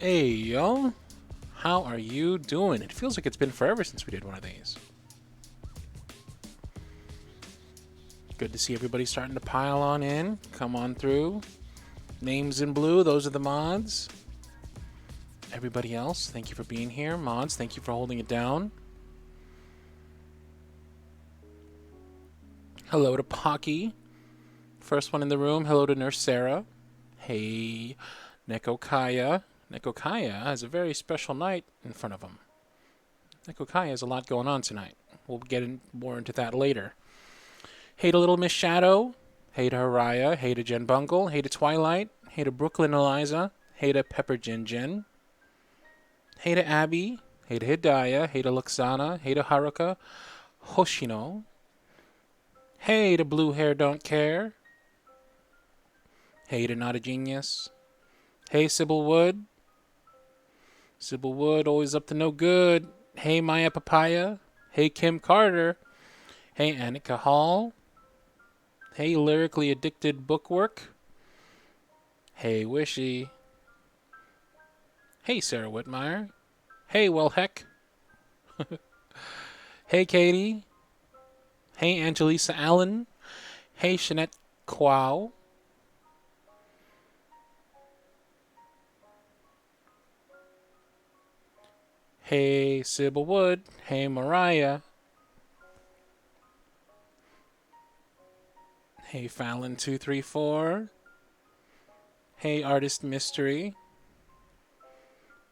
Hey, yo. How are you doing? It feels like it's been forever since we did one of these. Good to see everybody starting to pile on in. Come on through. Names in blue, those are the mods. Everybody else, thank you for being here. Mods, thank you for holding it down. Hello to Pocky. First one in the room. Hello to Nurse Sarah. Hey, Nekokaya. Nekokaya has a very special night in front of him. Nekokaya has a lot going on tonight. We'll get more into that later. Hey to Little Miss Shadow. Hey to Haraya. Hey to Jen Bungle. Hey to Twilight. Hey to Brooklyn Eliza. Hey to Pepper Jin Jin. Hey to Abby. Hey to Hidaya. Hey to Luxana. Hey to Haruka. Hoshino. Hey to Blue Hair Don't Care. Hey to Not a Genius. Hey Sybil Wood. Sybil Wood, always up to no good. Hey Maya Papaya. Hey Kim Carter. Hey Annika Hall. Hey Lyrically Addicted Bookwork. Hey Wishy. Hey Sarah Whitmire. Hey Well Heck. Hey Katie. Hey Angelisa Allen. Hey Shanette Quao. Hey Sybil Wood. Hey Mariah. Hey Fallon234. Hey Artist Mystery.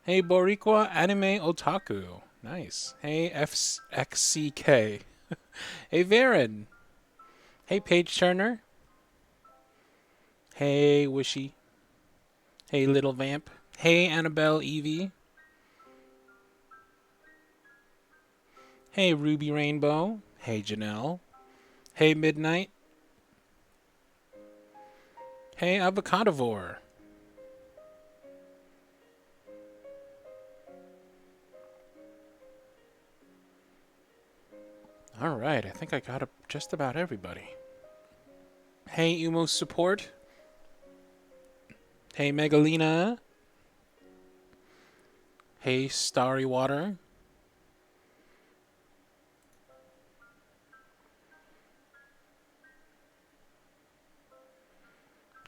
Hey Boricua Anime Otaku. Nice. Hey FXCK. Hey Varen. Hey Paige Turner. Hey Wishy. Hey Little Vamp. Hey Annabelle Evie. Hey Ruby Rainbow. Hey Janelle. Hey Midnight. Hey Avocadovore. Alright, I think I got just about everybody. Hey Umo Support. Hey Megalina. Hey Starry Water.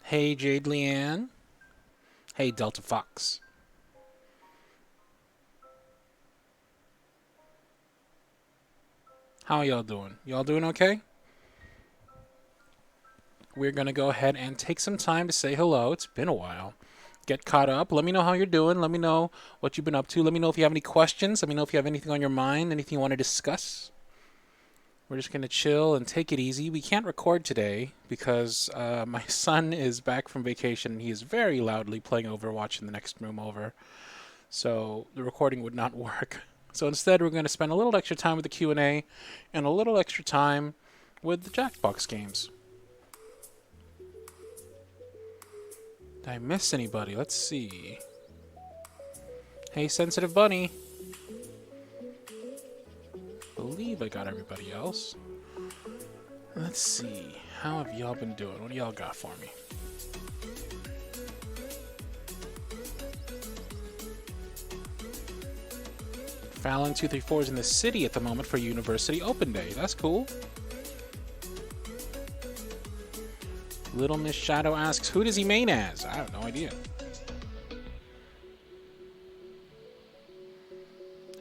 Hey Jade Leanne. Hey Delta Fox. How y'all doing? Y'all doing okay? We're going to go ahead and take some time to say hello. It's been a while. Get caught up. Let me know how you're doing. Let me know what you've been up to. Let me know if you have any questions. Let me know if you have anything on your mind, anything you want to discuss. We're just going to chill and take it easy. We can't record today because my son is back from vacation and he is very loudly playing Overwatch in the next room over. So the recording would not work. So instead, we're going to spend a little extra time with the Q&A and a little extra time with the Jackbox games. Did I miss anybody? Let's see. Hey, Sensitive Bunny. Believe I got everybody else. Let's see. How have y'all been doing? What do y'all got for me? Fallon234 is in the city at the moment for University Open Day. That's cool. Little Miss Shadow asks, who does he main as? I have no idea.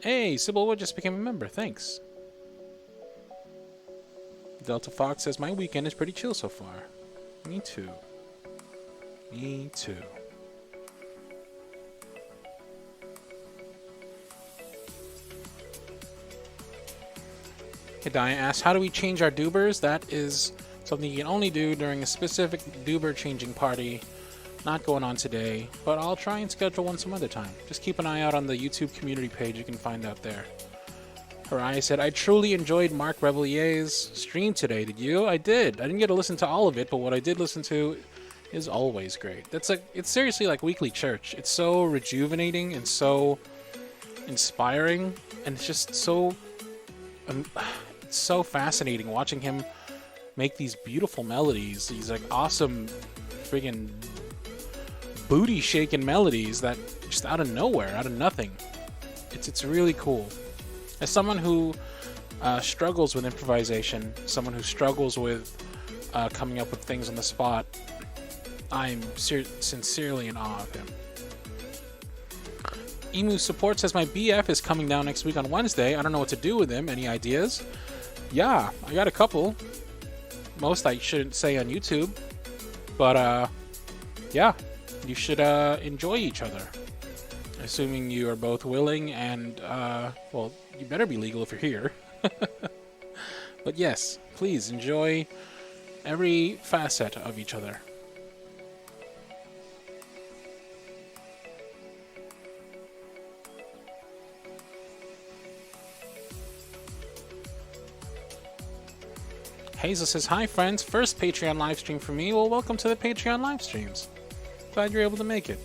Hey, Sybil Wood just became a member. Thanks. Delta Fox says, my weekend is pretty chill so far. Me too. Me too. Hidaya asks, how do we change our dubers? That is something you can only do during a specific duber changing party. Not going on today, but I'll try and schedule one some other time. Just keep an eye out on the YouTube community page. You can find out there. Haraya said, I truly enjoyed Mark Revelier's stream today. Did you? I did. I didn't get to listen to all of it, but what I did listen to is always great. It's seriously like weekly church. It's so rejuvenating and so inspiring, and it's just so it's so fascinating watching him make these beautiful melodies, these like awesome friggin' booty shaking melodies that just out of nowhere, out of nothing. It's really cool. As someone who struggles with improvisation, someone who struggles with coming up with things on the spot, I'm sincerely in awe of him. Emu Support says, my BF is coming down next week on Wednesday. I don't know what to do with him. Any ideas? Yeah, I got a couple. Most I shouldn't say on YouTube. But, yeah, you should enjoy each other. Assuming you are both willing and, well, you better be legal if you're here. But yes, please enjoy every facet of each other. Hazel says, hi friends, first Patreon live stream for me. Well, welcome to the Patreon live streams. Glad you're able to make it.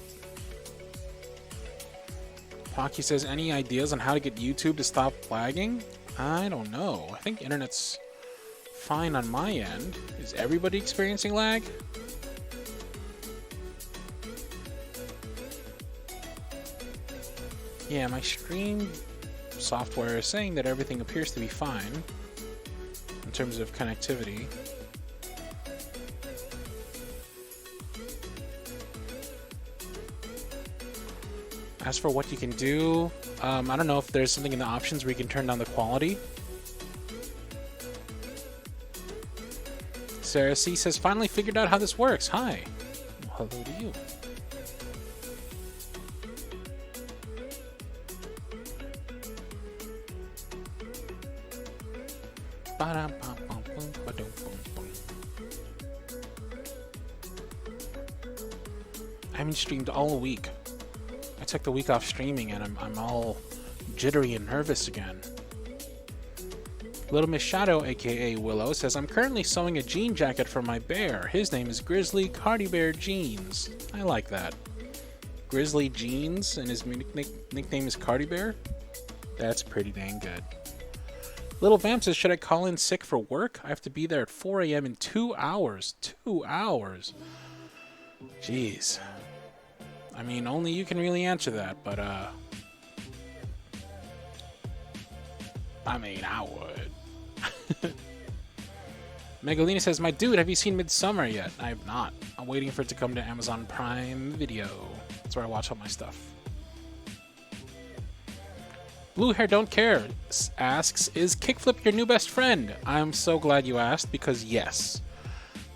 Pocky says, any ideas on how to get YouTube to stop lagging? I don't know. I think internet's fine on my end. Is everybody experiencing lag? Yeah, my stream software is saying that everything appears to be fine in terms of connectivity. As for what you can do, I don't know if there's something in the options where you can turn down the quality. Sarah C says, finally figured out how this works. Hi. Well, hello to you. I haven't streamed all week. I took the week off streaming and I'm all jittery and nervous again. Little Miss Shadow, aka Willow, says, I'm currently sewing a jean jacket for my bear. His name is Grizzly Cardi Bear Jeans. I like that. Grizzly Jeans and his nickname is Cardi Bear? That's pretty dang good. Little Vamp says, should I call in sick for work? I have to be there at 4 a.m. in 2 hours. 2 hours. Jeez. I mean, only you can really answer that, but, I mean, I would. Megalina says, my dude, have you seen Midsummer yet? I have not. I'm waiting for it to come to Amazon Prime Video. That's where I watch all my stuff. Blue Hair Don't Care asks, is Kickflip your new best friend? I'm so glad you asked, because yes.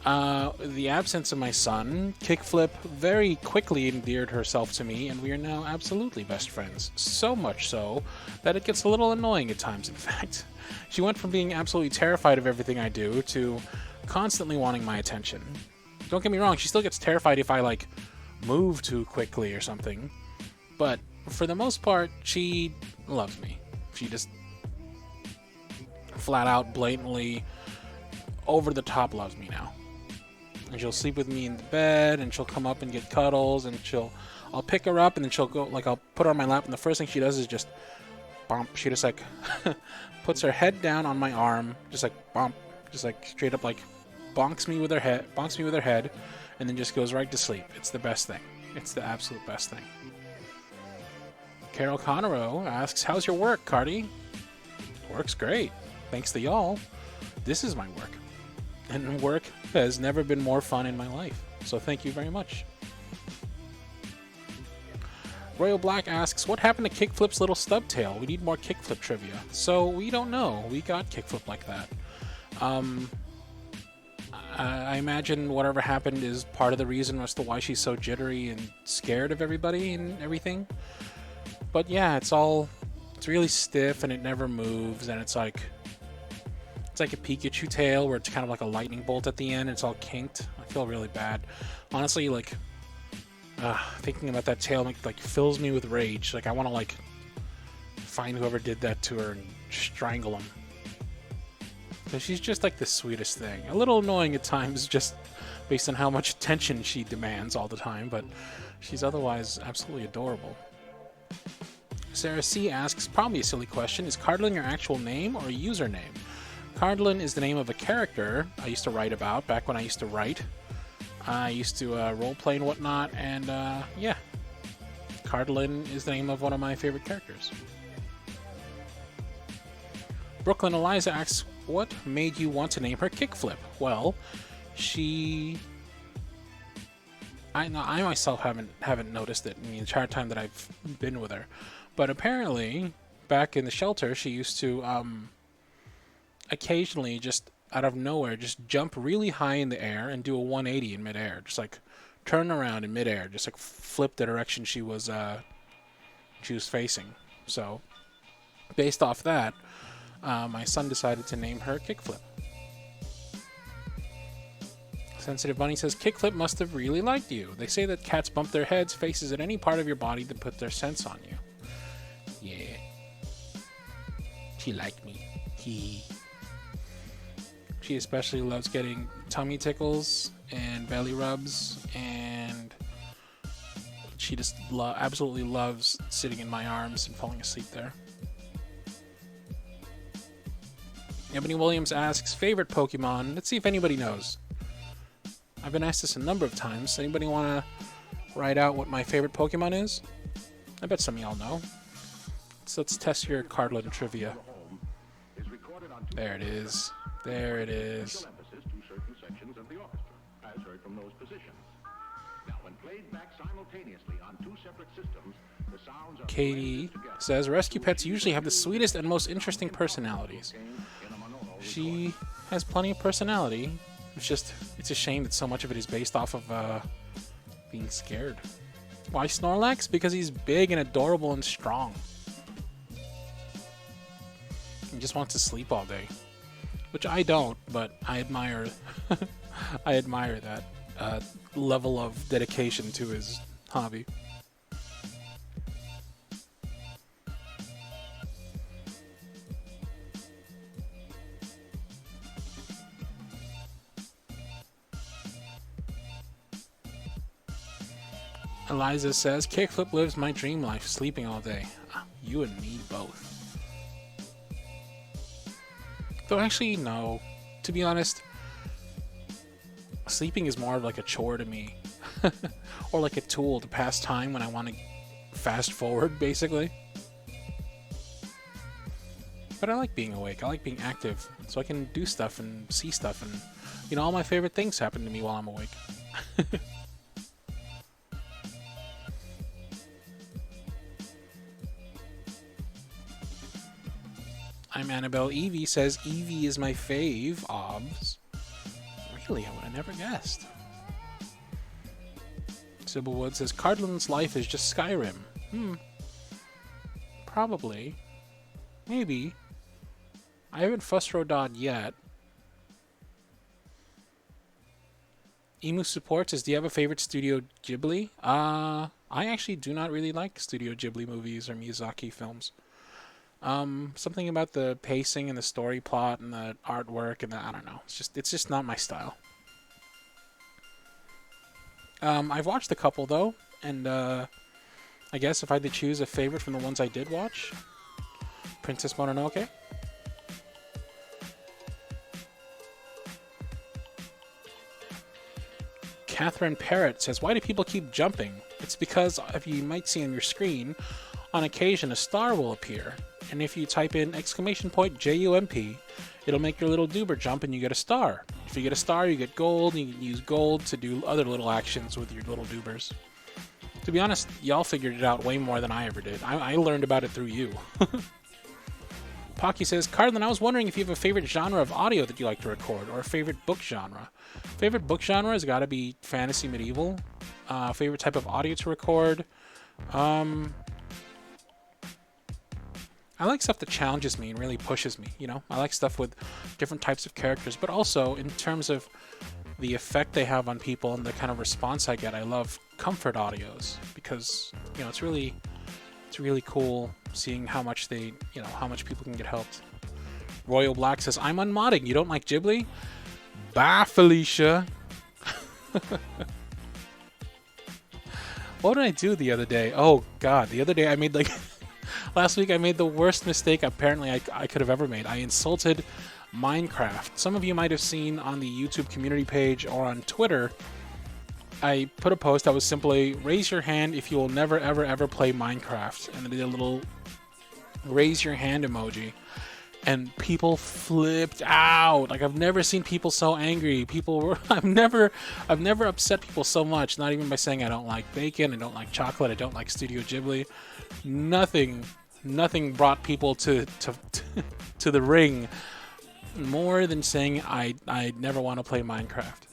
The absence of my son, Kickflip very quickly endeared herself to me, and we are now absolutely best friends. So much so that it gets a little annoying at times, in fact. She went from being absolutely terrified of everything I do to constantly wanting my attention. Don't get me wrong, she still gets terrified if I, like, move too quickly or something. But for the most part, she loves me. She just flat out, blatantly, over the top loves me now. And she'll sleep with me in the bed, and she'll come up and get cuddles, and I'll pick her up, and then she'll go, like, I'll put her on my lap, and the first thing she does is just, bump. She just, like, puts her head down on my arm, just like, bump, just like, straight up, like, bonks me with her head, and then just goes right to sleep. It's the best thing. It's the absolute best thing. Carol Conero asks, how's your work, Cardi? Work's great. Thanks to y'all. This is my work. And work has never been more fun in my life. So thank you very much. Royal Black asks, what happened to Kickflip's little stub tail? We need more Kickflip trivia. So we don't know. We got Kickflip like that. I imagine whatever happened is part of the reason as to why she's so jittery and scared of everybody and everything. But yeah, it's really stiff and it never moves, and it's like a Pikachu tail where it's kind of like a lightning bolt at the end. It's all kinked. I feel really bad. Honestly, like, thinking about that tail like fills me with rage. Like, I want to like find whoever did that to her and strangle him. Because she's just like the sweetest thing. A little annoying at times, just based on how much attention she demands all the time, but she's otherwise absolutely adorable. Sarah C asks, probably a silly question, is Cardlin your actual name or a username? Cardlin is the name of a character I used to write about back when I used to write. I used to roleplay and whatnot, and yeah. Cardlin is the name of one of my favorite characters. Brooklyn Eliza asks, what made you want to name her Kickflip? Well, I myself haven't noticed it in the entire time that I've been with her. But apparently, back in the shelter, she used to occasionally, just out of nowhere, just jump really high in the air and do a 180 in midair. Just like turn around in midair, just like flip the direction she was facing. So, based off that, my son decided to name her Kickflip. Sensitive Bunny says, Kickflip must have really liked you. They say that cats bump their heads, faces, and any part of your body to put their scents on you. Yeah. She liked me. She especially loves getting tummy tickles and belly rubs, and she just absolutely loves sitting in my arms and falling asleep there. Ebony Williams asks, favorite Pokemon? Let's see if anybody knows. I've been asked this a number of times. Anybody want to write out what my favorite Pokemon is? I bet some of y'all know. So let's test your Cardlin trivia. There it is. There it is. Katie says, rescue pets usually have the sweetest and most interesting personalities. She has plenty of personality. It's a shame that so much of it is based off of being scared. Why Snorlax? Because he's big and adorable and strong. He just wants to sleep all day. Which I don't, but I admire I admire that level of dedication to his hobby. Eliza says, Kickflip lives my dream life, sleeping all day. You and me both. Though actually, no. To be honest, sleeping is more of like a chore to me. Or like a tool to pass time when I want to fast forward, basically. But I like being awake. I like being active. So I can do stuff and see stuff. And, you know, all my favorite things happen to me while I'm awake. I'm Annabelle. Evie says Eevee is my fave. Obs. Really, I would have never guessed. Sybil Wood says Cardlin's life is just Skyrim. Probably. Maybe. I haven't Fussrodod yet. Emu Support says, do you have a favorite Studio Ghibli? I actually do not really like Studio Ghibli movies or Miyazaki films. Something about the pacing and the story plot and the artwork and I don't know. It's just not my style. I've watched a couple though, and I guess if I had to choose a favorite from the ones I did watch, Princess Mononoke. Catherine Parrott says, why do people keep jumping? It's because, if you might see on your screen, on occasion a star will appear. And if you type in !JUMP, it'll make your little doober jump and you get a star. If you get a star, you get gold, and you can use gold to do other little actions with your little doobers. To be honest, y'all figured it out way more than I ever did. I learned about it through you. Pocky says, Cardlin, I was wondering if you have a favorite genre of audio that you like to record, or a favorite book genre. Favorite book genre has got to be fantasy medieval. Favorite type of audio to record. I like stuff that challenges me and really pushes me, you know? I like stuff with different types of characters, but also in terms of the effect they have on people and the kind of response I get, I love comfort audios because, you know, it's really cool seeing how much how much people can get helped. Royal Black says, I'm unmodding. You don't like Ghibli? Bye, Felicia. What did I do the other day? Oh, God. The other day I made last week I made the worst mistake apparently I could have ever made. I insulted Minecraft. Some of you might have seen on the YouTube community page or on Twitter I put a post that was simply, raise your hand if you will never, ever, ever play Minecraft. And I did a little raise your hand emoji. And people flipped out. Like, I've never seen people so angry. People were, I've never upset people so much. Not even by saying I don't like bacon, I don't like chocolate, I don't like Studio Ghibli. Nothing brought people to the ring more than saying I never want to play Minecraft.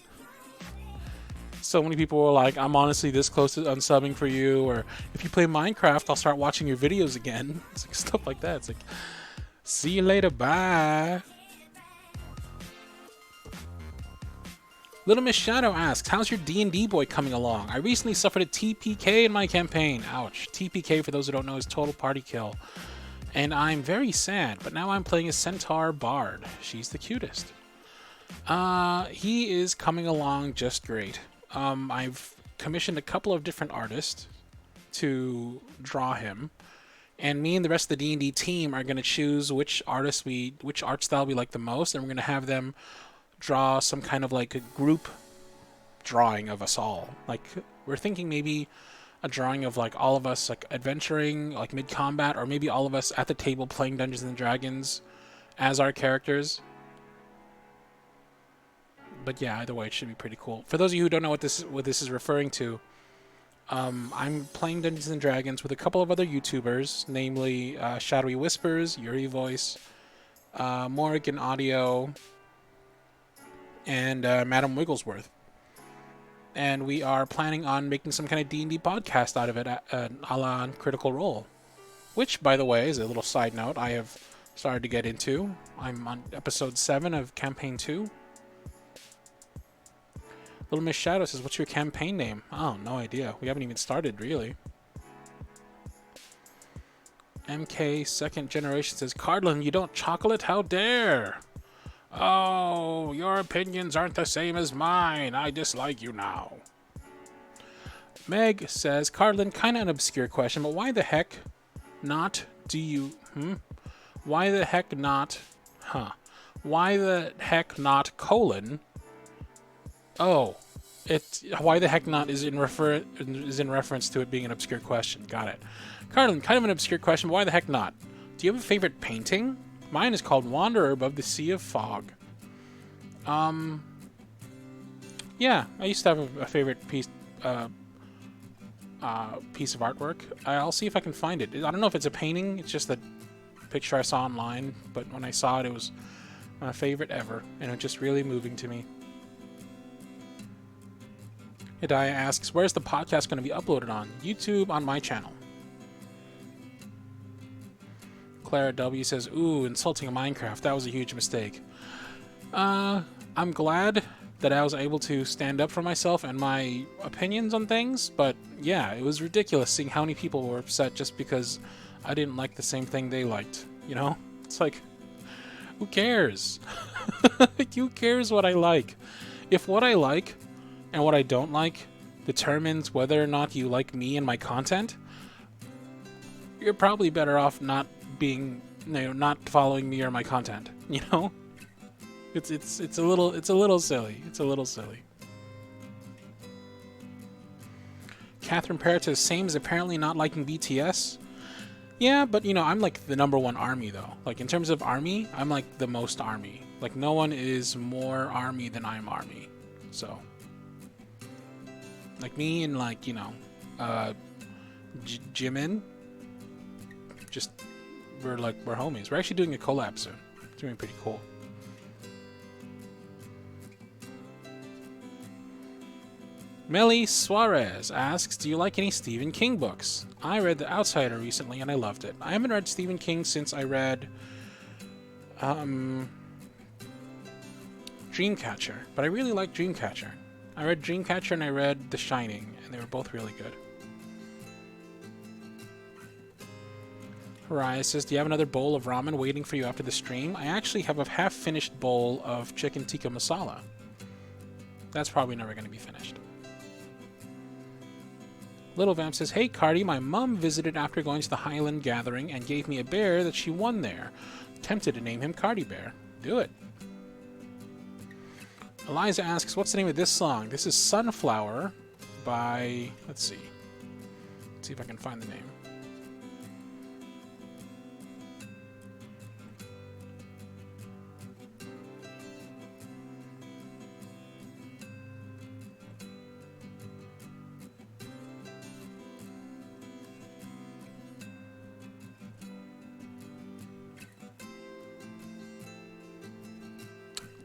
So many people were like, I'm honestly this close to unsubbing for you, or if you play Minecraft, I'll start watching your videos again. It's like stuff like that. It's like, see you later, bye. Little Miss Shadow asks, how's your D&D boy coming along? I recently suffered a TPK in my campaign. Ouch. TPK, for those who don't know, is total party kill. And I'm very sad, but now I'm playing a Centaur Bard. She's the cutest. He is coming along just great. I've commissioned a couple of different artists to draw him. And me and the rest of the D&D team are going to choose which art style we like the most, and we're going to have them draw some kind of like a group drawing of us all. Like, we're thinking maybe a drawing of like all of us like adventuring, like mid-combat, or maybe all of us at the table playing Dungeons and Dragons as our characters. But yeah, either way, it should be pretty cool. For those of you who don't know what this is referring to, I'm playing Dungeons and Dragons with a couple of other YouTubers, namely Shadowy Whispers, Yuri Voice, Morrigan Audio, and Madam Wigglesworth. And we are planning on making some kind of D&D podcast out of it, a la Critical Role. Which, by the way, is a little side note, I have started to get into. I'm on episode 7 of Campaign 2. Little Miss Shadow says, what's your campaign name? Oh, no idea. We haven't even started, really. MK Second Generation says, Cardlin, you don't chocolate? How dare! Oh, your opinions aren't the same as mine. I dislike you now. Meg says, Cardlin, kind of an obscure question, but why the heck not do you... Why the heck not... Why the heck not colon... Oh, why the heck not is in reference to it being an obscure question. Got it. Carlin, kind of an obscure question, but why the heck not? Do you have a favorite painting? Mine is called Wanderer Above the Sea of Fog. Yeah, I used to have a favorite piece of artwork. I'll see if I can find it. I don't know if it's a painting. It's just a picture I saw online, but when I saw it, it was my favorite ever, and it was just really moving to me. Hidaya asks, where's the podcast going to be uploaded on? YouTube, on my channel. Clara W says, ooh, insulting Minecraft. That was a huge mistake. I'm glad that I was able to stand up for myself and my opinions on things, but yeah, it was ridiculous seeing how many people were upset just because I didn't like the same thing they liked, you know? It's like, who cares? Who cares what I like? If what I like and what I don't like determines whether or not you like me and my content, you're probably better off not being, not following me or my content. You know, it's a little silly. It's a little silly. Catherine Parrott says, same as apparently not liking BTS. Yeah, but I'm like the #1 army though. Like in terms of army, I'm like the most army. Like no one is more army than I'm army. So. Like me and like, Jimin, just, we're homies. We're actually doing a collab soon. It's going to be pretty cool. Melly Suarez asks, do you like any Stephen King books? I read The Outsider recently and I loved it. I haven't read Stephen King since I read Dreamcatcher, but I really like Dreamcatcher. I read Dreamcatcher and I read The Shining, and they were both really good. Haraya says, do you have another bowl of ramen waiting for you after the stream? I actually have a half-finished bowl of chicken tikka masala. That's probably never going to be finished. Little Vamp says, hey Cardi, my mom visited after going to the Highland Gathering and gave me a bear that she won there. Tempted to name him Cardi Bear. Do it. Eliza asks, what's the name of this song? This is Sunflower by, let's see if I can find the name.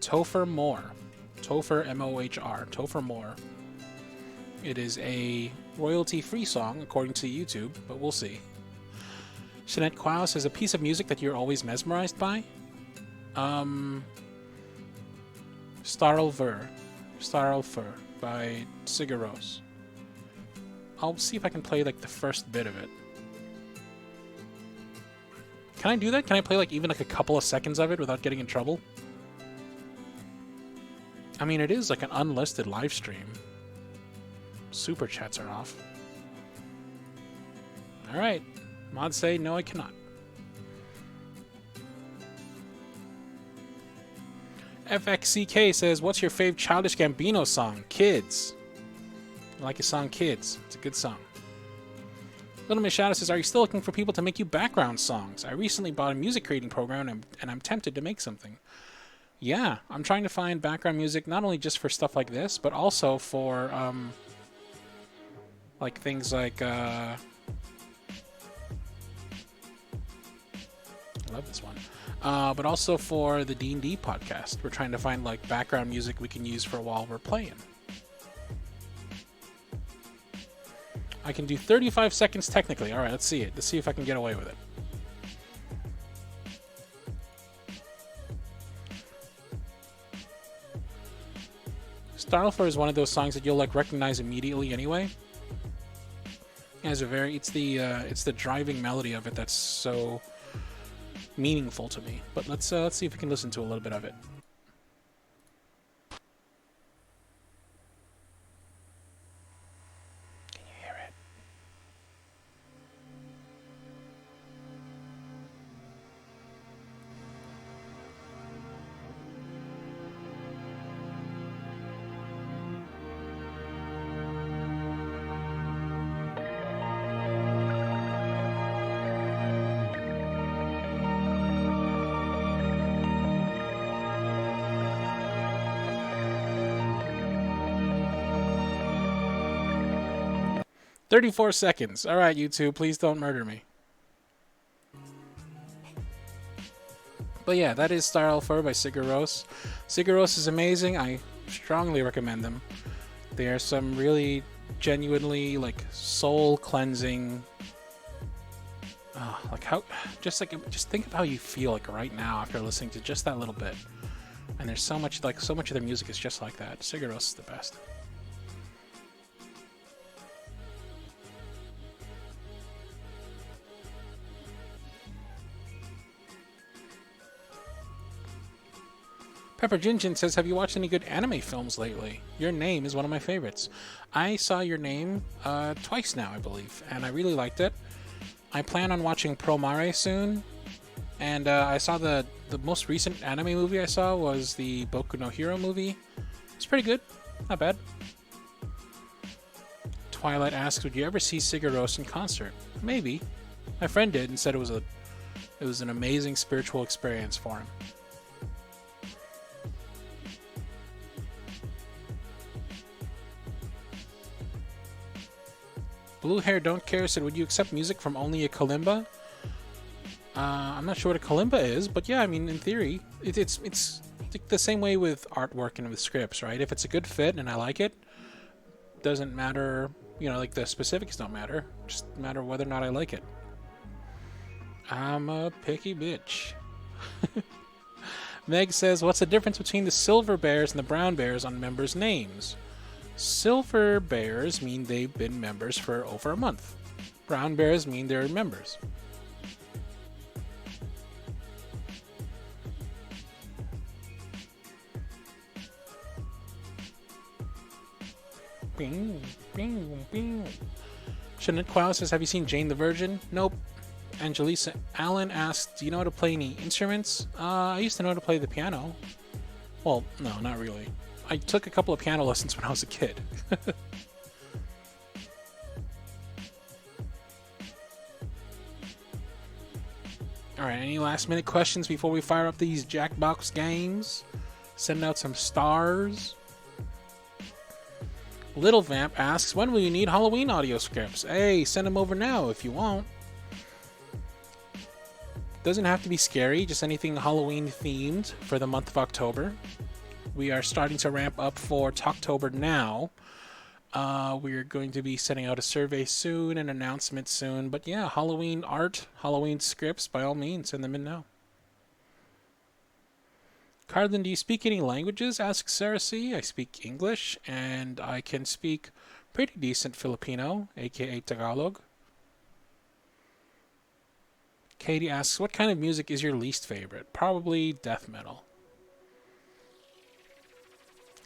Topher Moore. Topher, M-O-H-R. Topher Moore. It is a royalty-free song, according to YouTube, but we'll see. Jeanette Quao says, a piece of music that you're always mesmerized by? Starlver by Sigur Rós. I'll see if I can play, like, the first bit of it. Can I do that? Can I play, like, even, like, a couple of seconds of it without getting in trouble? I mean, it is like an unlisted live stream. Super chats are off. Alright. Mods say, no, I cannot. FXCK says, what's your fave Childish Gambino song? Kids. I like his song Kids. It's a good song. Little Miss Shadow says, are you still looking for people to make you background songs? I recently bought a music creating program and I'm tempted to make something. Yeah, I'm trying to find background music not only just for stuff like this, but also for like things like I love this one. But also for the D&D podcast. We're trying to find like background music we can use for while we're playing. I can do 35 seconds technically. All right, let's see it. Let's see if I can get away with it. Starlfur is one of those songs that you'll like recognize immediately anyway. It has a very it's the driving melody of it that's so meaningful to me. But let's see if we can listen to a little bit of it. Can you hear it? 34 seconds. All right, YouTube, please don't murder me. But yeah, that is Starlfur by Sigur Rós. Sigur Rós is amazing. I strongly recommend them. They are some really genuinely like soul cleansing. Like how just think of how you feel like right now after listening to just that little bit. And there's so much of their music is just like that. Sigur Rós is the best. Pepper Jinjin says, have you watched any good anime films lately? Your Name is one of my favorites. I saw Your Name twice now, I believe, and I really liked it. I plan on watching Promare soon, and I saw the most recent anime movie I saw was the Boku no Hero movie. It's pretty good. Not bad. Twilight asks, would you ever see Sigur Rós in concert? Maybe. My friend did and said it was an amazing spiritual experience for him. Blue Hair Don't Care said, would you accept music from only a kalimba? I'm not sure what a kalimba is, but yeah, I mean, in theory, it's the same way with artwork and with scripts, right? If it's a good fit and I like it, doesn't matter, you know, like the specifics don't matter, just matter whether or not I like it. I'm a picky bitch. Meg says, what's the difference between the silver bears and the brown bears on members' names? Silver bears mean they've been members for over a month. Brown bears mean they're members. Bing, bing, bing. Jeanette Quao says, have you seen Jane the Virgin? Nope. Angelisa Allen asks, do you know how to play any instruments? I used to know how to play the piano. Well, no, not really. I took a couple of piano lessons when I was a kid. Alright, any last minute questions before we fire up these Jackbox games? Send out some stars. Little Vamp asks, when will you need Halloween audio scripts? Hey, send them over now if you want. Doesn't have to be scary, just anything Halloween themed for the month of October. We are starting to ramp up for Talktober now. We're going to be sending out a survey soon, an announcement soon. But yeah, Halloween art, Halloween scripts, by all means, send them in now. Carlin, do you speak any languages? Asks Sarah C. I speak English, and I can speak pretty decent Filipino, aka Tagalog. Katie asks, what kind of music is your least favorite? Probably death metal.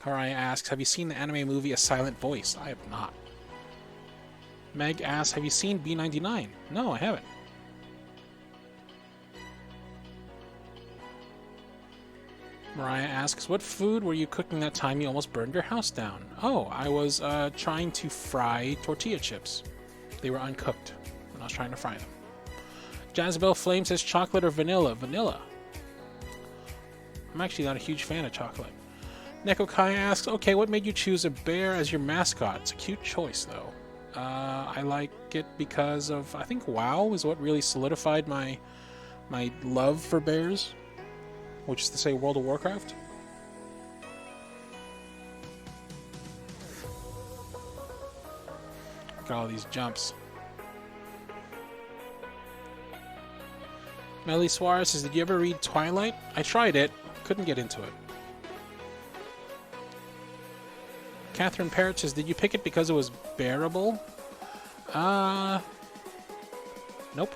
Haraya asks, have you seen the anime movie A Silent Voice? I have not. Meg asks, have you seen B99? No, I haven't. Mariah asks, what food were you cooking that time you almost burned your house down? Oh, I was trying to fry tortilla chips. They were uncooked, and I was trying to fry them. Jazabelle Flame says chocolate or vanilla? Vanilla. I'm actually not a huge fan of chocolate. Neko Kai asks, okay, what made you choose a bear as your mascot? It's a cute choice, though. I like it because of, I think WoW is what really solidified my love for bears, which is to say World of Warcraft. Got all these jumps. Melly Suarez says, did you ever read Twilight? I tried it, couldn't get into it. Catherine Parrott says, did you pick it because it was bearable? Nope.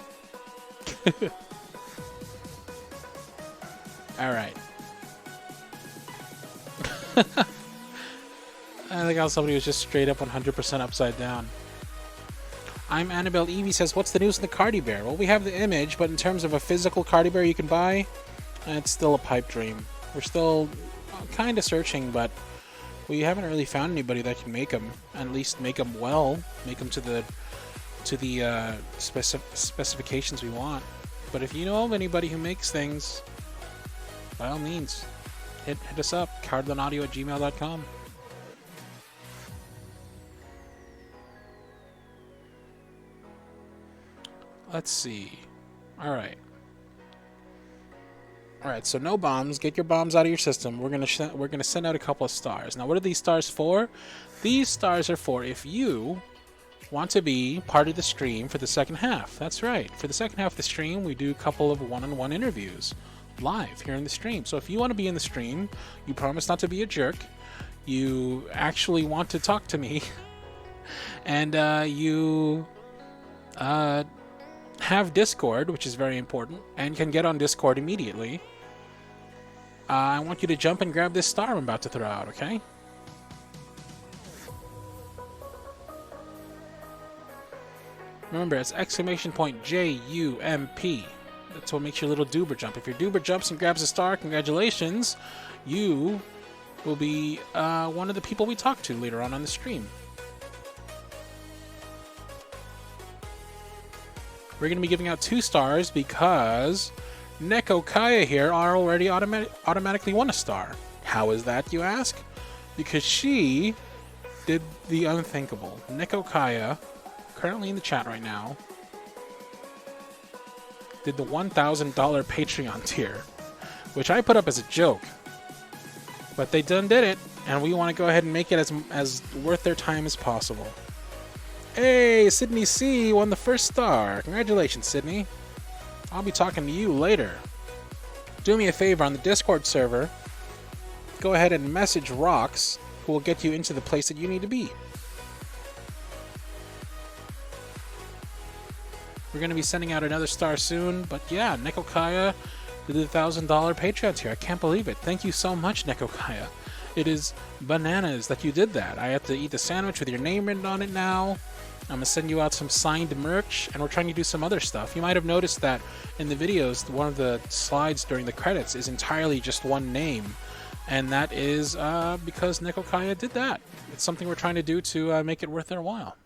Alright. I think how somebody was just straight up 100% upside down. I'm Annabelle Evie says, what's the news in the Cardi Bear? Well, we have the image, but in terms of a physical Cardi Bear you can buy, it's still a pipe dream. We're still kind of searching, but we haven't really found anybody that can make them. At least make them well, make them to the specifications we want. But if you know of anybody who makes things, by all means, hit us up, cardlanaudio@gmail.com. Let's see. Alright, so no bombs. Get your bombs out of your system. We're gonna send out a couple of stars. Now, what are these stars for? These stars are for if you want to be part of the stream for the second half. That's right. For the second half of the stream, we do a couple of one-on-one interviews live here in the stream. So if you want to be in the stream, you promise not to be a jerk, you actually want to talk to me, and you have Discord, which is very important, and can get on Discord immediately, I want you to jump and grab this star I'm about to throw out, okay? Remember, it's !JUMP. That's what makes your little Doober jump. If your Doober jumps and grabs a star, congratulations, you will be one of the people we talk to later on the stream. We're going to be giving out 2 stars because Neko Kaya here are already automatically won a star. How is that, you ask? Because she did the unthinkable. Neko Kaya, currently in the chat right now, did the $1,000 Patreon tier, which I put up as a joke. But they done did it, and we want to go ahead and make it as worth their time as possible. Hey, Sydney C won the first star. Congratulations, Sydney. I'll be talking to you later. Do me a favor on the Discord server. Go ahead and message Rox, who will get you into the place that you need to be. We're going to be sending out another star soon, but yeah, Neko Kaya did the $1,000 Patreon tier. I can't believe it. Thank you so much, Neko Kaya. It is bananas that you did that. I have to eat the sandwich with your name written on it now. I'm going to send you out some signed merch, and we're trying to do some other stuff. You might have noticed that in the videos, one of the slides during the credits is entirely just one name, and that is because Neko Kaya did that. It's something we're trying to do to make it worth their while.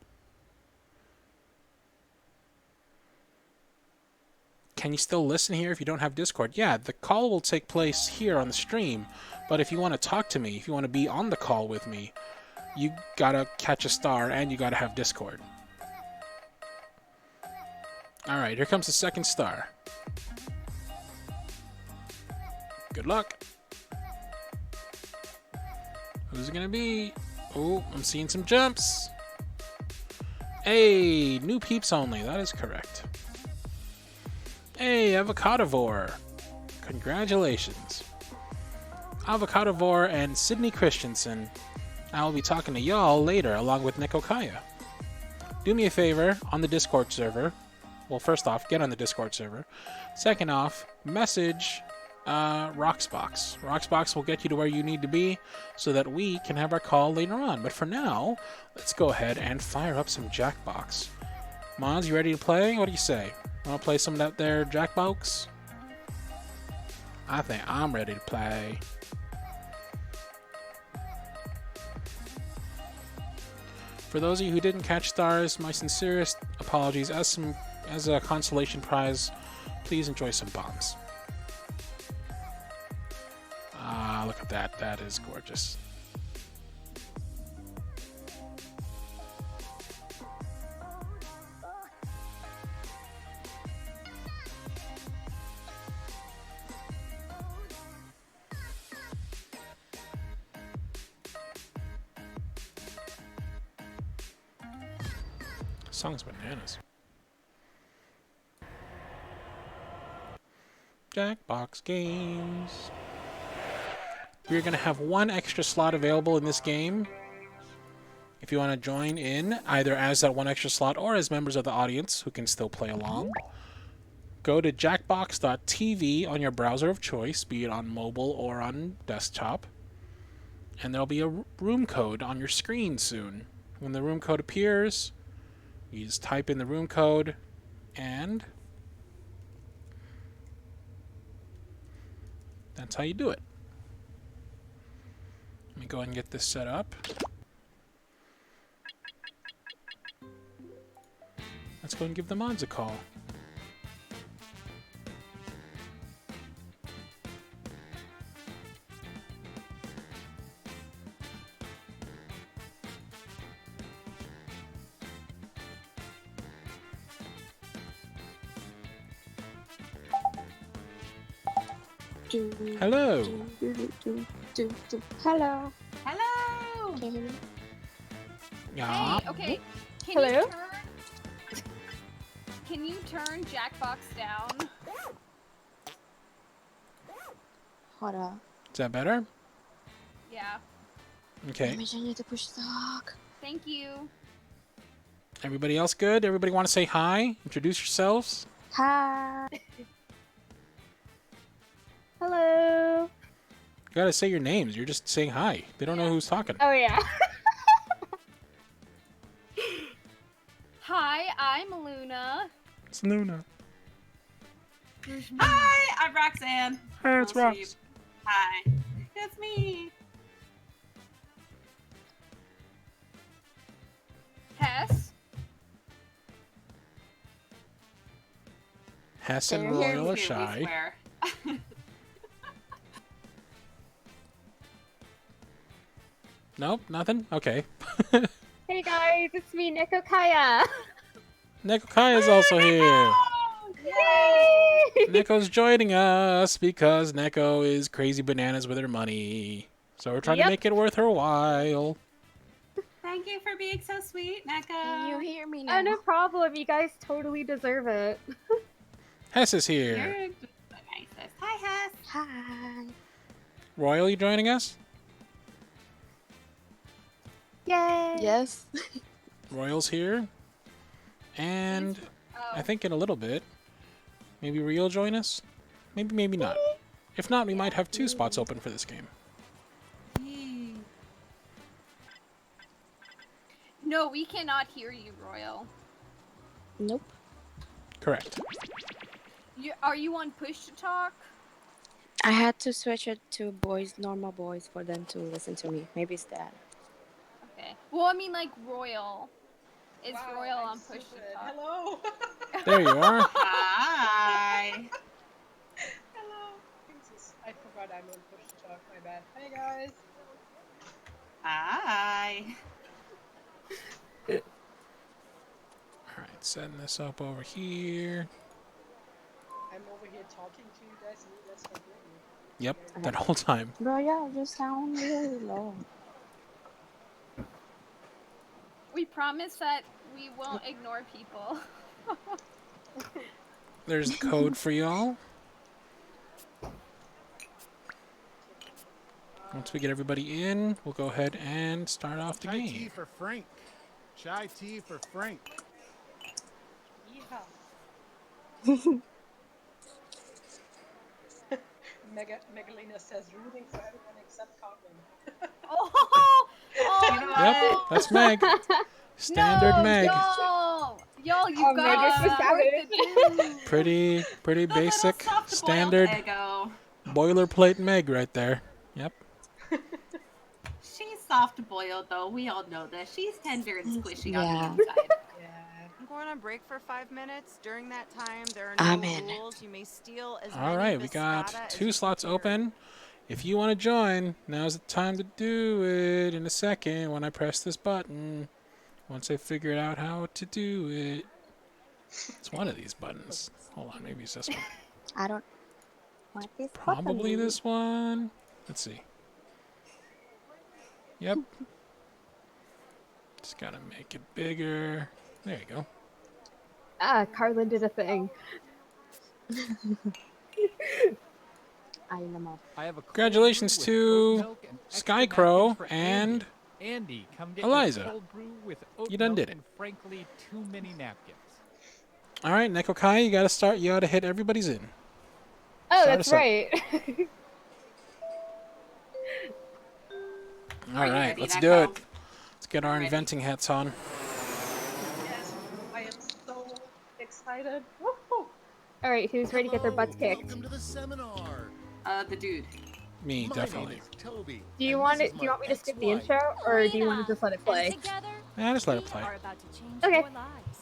can you still listen here if you don't have Discord? Yeah, the call will take place here on the stream, but if you want to talk to me, if you want to be on the call with me, you gotta catch a star and you gotta have Discord. Alright, here comes the second star. Good luck. Who's it gonna be? Oh, I'm seeing some jumps. Hey, new peeps only. That is correct. Hey, Avocadovore. Congratulations. Avocadovore and Sydney Christensen. I will be talking to y'all later along with Nico Kaya. Do me a favor on the Discord server. Well, first off, get on the Discord server. Second off, message Roxbox. Roxbox will get you to where you need to be so that we can have our call later on. But for now, let's go ahead and fire up some Jackbox. Mons, you ready to play? What do you say? Want to play some of that there Jackbox? I think I'm ready to play. For those of you who didn't catch stars, my sincerest apologies. As a consolation prize, please enjoy some bombs. Ah, look at that. That is gorgeous. Song's bananas. Jackbox games. We're going to have one extra slot available in this game. If you want to join in, either as that one extra slot or as members of the audience who can still play along, go to jackbox.tv on your browser of choice, be it on mobile or on desktop, and there'll be a room code on your screen soon. When the room code appears, you just type in the room code, and that's how you do it. Let me go ahead and get this set up. Let's go and give the mods a call. Hello. Hello. Hello. Can you hear me? Yeah. Hey, okay. Hello? Can you turn Jackbox down? Hold on. Is that better? Yeah. Okay. Let me change the push talk. Thank you. Everybody else good? Everybody want to say hi? Introduce yourselves? Hi. Hello. You gotta say your names. You're just saying hi. They don't know who's talking. Oh yeah. Hi, I'm Luna. It's Luna. Hi, I'm Roxanne. Hey, it's Little Rox. sheep. Hi, it's me. Hess. Hess and They're Royal here are Here, we shy. swear. Nope, nothing? Okay. Hey guys, it's me, Nico Kaya. Neko Kai is also here. Yay! Neko's joining us because Neko is crazy bananas with her money. So we're trying to Yep. make it worth her while. Thank you for being so sweet, Neko. Can you hear me Oh, now? no problem. You guys totally deserve it. Hess is here. You're just the nicest. Hi, Hess. Hi. Royal, you joining us? Yay! Yes. Royal's here. And Oh. I think in a little bit, maybe Rio join us? Maybe, maybe not. If not, we might have 2 spots open for this game. Yee. No, we cannot hear you, Royal. Nope. Correct. Are you on push to talk? I had to switch it to boys, normal boys, for them to listen to me. Maybe it's that. Okay. Well, I mean, like, Royal. It's Wow, Royal I'm on push to stupid. talk. Hello. There you are. Hi. Hello. Jesus, I forgot I'm on push to talk. My bad. Hey guys. Hi. Alright, setting this up over here. I'm over here talking to you guys, and you guys can hear me. Yep, Very that weird. whole time. Royal, you sound really low. We promise that we won't ignore people. There's the code for y'all. Once we get everybody in, we'll go ahead and start off the Chai tea game. for Frank. Chai tea for Frank. Yeehaw. Megalina says rooting for everyone except Carmen. Oh, You know Yep, what? that's Meg. Standard no, Meg. y'all, you Oh, Meg is gotta the support the dude. Pretty The little basic, soft-boiled standard, Eggo. boilerplate Meg right there. Yep. She's soft-boiled, though. We all know this. She's tender and squishy on the Yeah. inside. Yeah. I'm going on break for 5 minutes. During that time, there are I'm no in. rules. You may steal as All many right, we got biscotta as 2 you slots can carry. open. If you want to join, now's the time to do it in a second when I press this button. Once I figure out how to do it. It's one of these buttons. Hold on, maybe it's this one. I don't want this Probably button. this one. Let's see. Yep. Just gotta make it bigger. There you go. Ah, Carlin did a thing. I am up. I have a cold Congratulations brew with to oat milk and extra Skycrow napkins for and Andy, come get Eliza. your cold brew with oat You done milk did it. and frankly too many napkins. All right, Nekokai, you gotta start. You gotta hit everybody's in. Oh, Start that's us up. right. All Are you right, ready, let's Neko? do it. Let's get our Ready. inventing hats on. Yes. I am so excited. Woohoo! All right, who's ready to get their butts kicked? Welcome to the seminar. The dude. Me, My definitely. name is Toby. Do you and want this it? is Do you want me my to skip the ex-wife. intro, or do you want to just let it play? Together, Yeah, just let it we play. are about to change Okay. your lives.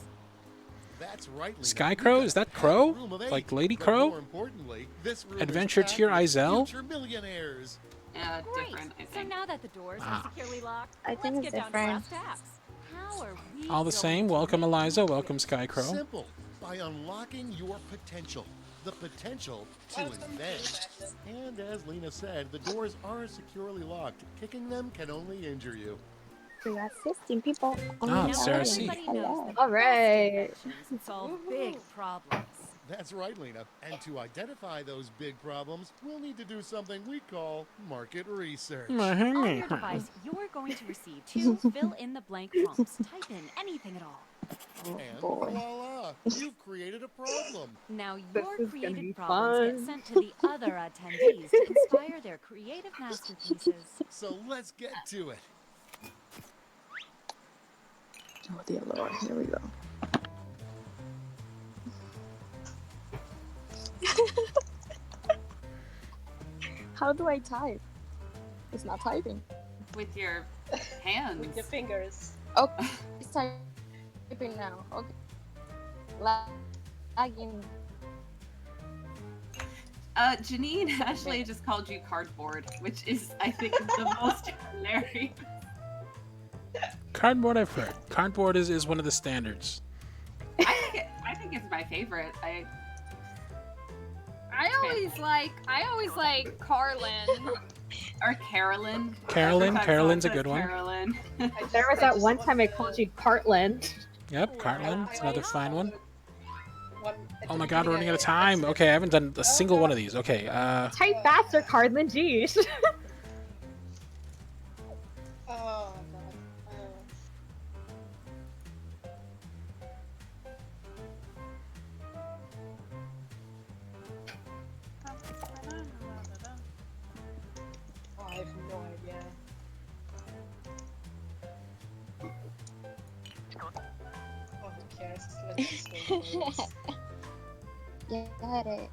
That's right, Lena. Skycrow? We've Is got that a Crow? room of 8, Like Lady but Crow? More importantly, this room Adventure is Tier packed with Izel? future millionaires. Great. Different, I So think. now that the doors Ah. are securely locked, I think let's it's get down to different. brass tacks. How are we All the going same, to welcome make Eliza, you welcome rich? Skycrow. Simple. By unlocking your potential. The potential to invent. And as Lena said, the doors are securely locked. Kicking them can only injure you. We got 16 people. Ah, Now it's Sarah C. everybody knows that All best right. inventions solve big problems. That's right, Lena. And to identify those big problems, we'll need to do something we call market research. On your device, you're going to receive 2 fill-in-the-blank prompts. Type in anything at all. And boy. voila! You've created a problem. Now This your is gonna be created problems get fun. sent to the other attendees to inspire their creative masterpieces. So let's get to it. Oh dear Lord, here we go. How do I type? It's not typing. With your hands. With your fingers. Oh, it's typing now. Okay. Lagging. Janine actually just called you cardboard, which is, I think, the most hilarious. Cardboard, I've heard. Cardboard is one of the standards. I think it's my favorite. I always like Carlin. Or Carolyn. Carolyn, Sometimes Carolyn's a someone good one. says Carolyn. There was that one time I called you Cartland. Yep, Cartland, it's another fine one. One at Oh the my god, we're running beginning out of I time. said- Okay, I haven't done a single one of these. Okay, Type faster, Cartland. Jeez. Oh god. Oh, I have no idea. Oh, who cares? Let's just go for this. Get it.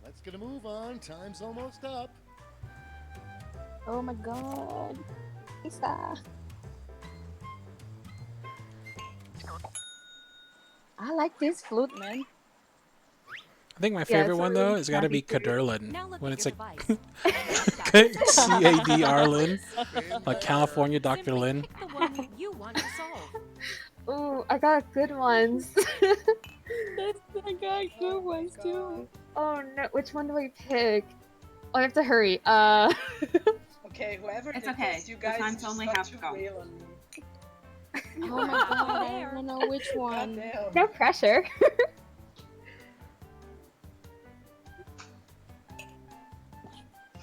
Let's get a move on. Time's almost up. Oh my god. Lisa. I like this flute, man. I think my Yeah, favorite it's one really though has got to be snappy food. Cadurlin. Now look When at it's your like device. C-A-D-R-Lin. Like California Dr. Simply Lin. pick the one you want to solve. Ooh, I got good ones. I got good ones too. Oh no, which one do I pick? Oh, I have to hurry. Okay, whoever It's did okay. this, you The guys time's just only got half to gone. wail on me. Oh my god, I don't know which one. Goddamn. No pressure.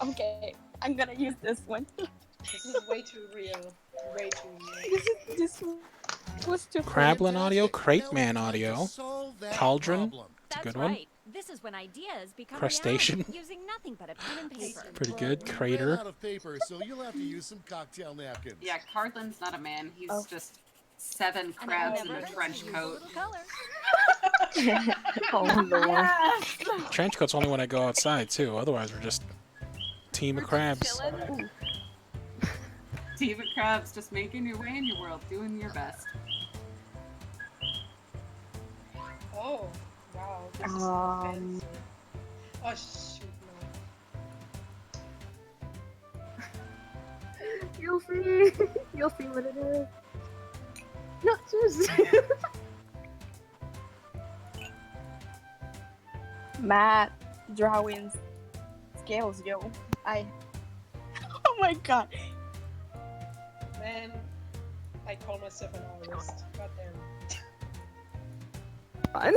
Okay, I'm gonna use this one. This is way too real. Way too real. This was too Crablin audio, Fantastic. Crate Now Man it's time to audio, solve that Cauldron. problem. It's a That's good one. right. This is when ideas become Crustacean. reality, using nothing but a pen and paper. Pretty But good. we ran Crater. out of paper, so you'll have to use some cocktail napkins. Yeah, Cardlin's not a man. He's Oh. just 7 And it crabs in never a hurts trench to use a coat. little color. Oh lord. Trench coat's only when I go outside too. Otherwise, we're just team of crabs. Team of crabs, just making your way in your world, doing your best. Oh, wow. This is fancy. Oh, shoot, no. You'll see. You'll see what it is. No, just. Matt drawings skills, yo. Oh my god. Man, I call myself an artist. Goddamn. Fun.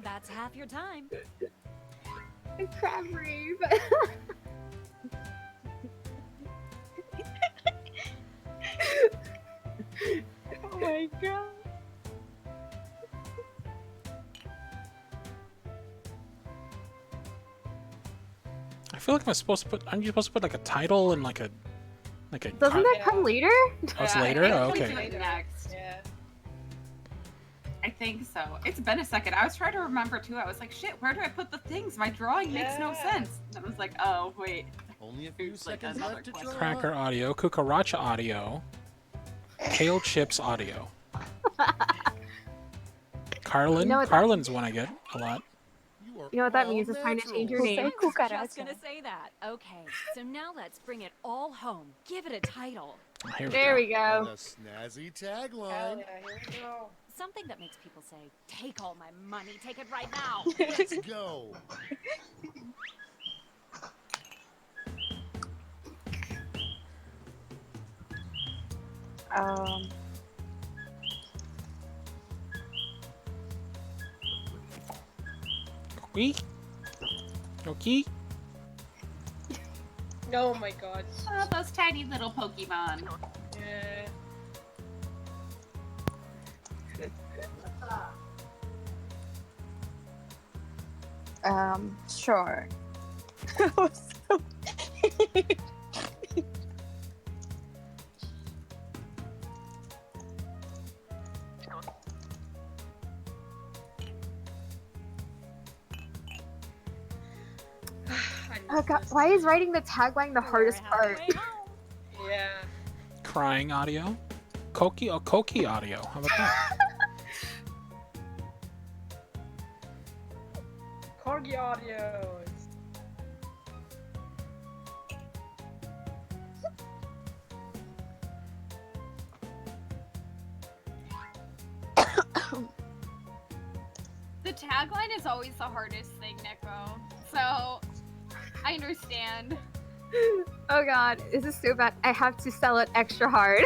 That's half your time. Crab reef. Oh my god. I feel like I'm supposed to put. Aren't you supposed to put like a title and like a Doesn't card- that Yeah. come later? Oh, it's Yeah, later? I think Oh, we'll okay. do it next. Yeah. I think so. It's been a second. I was trying to remember too. I was like, shit, where do I put the things? My drawing makes no Yeah. sense. And I was like, oh, wait. Only a few It's like seconds another left to question. draw. Cracker audio, Cucaracha audio, Kale Chips audio. Carlin. You know what that- Carlin's one I get a lot. You are You know what that all means? It's time to change your naturals. name. I was just gonna say that. Okay, so now let's bring it all home. Give it a title. Here we There go. we And go. a snazzy Hell tagline. yeah, here we go. Something that makes people say, "Take all my money, take it right now." Let's go. Um, Okay. Okay. Oh my god. Oh, those tiny little Pokemon. Yeah. Sure. Oh god, why is writing the tagline the hardest part? Yeah. Crying audio. Koki audio. How about that? Corgi audio. The tagline is always the hardest thing, Nico. So, I understand. Oh god, this is so bad. I have to sell it extra hard.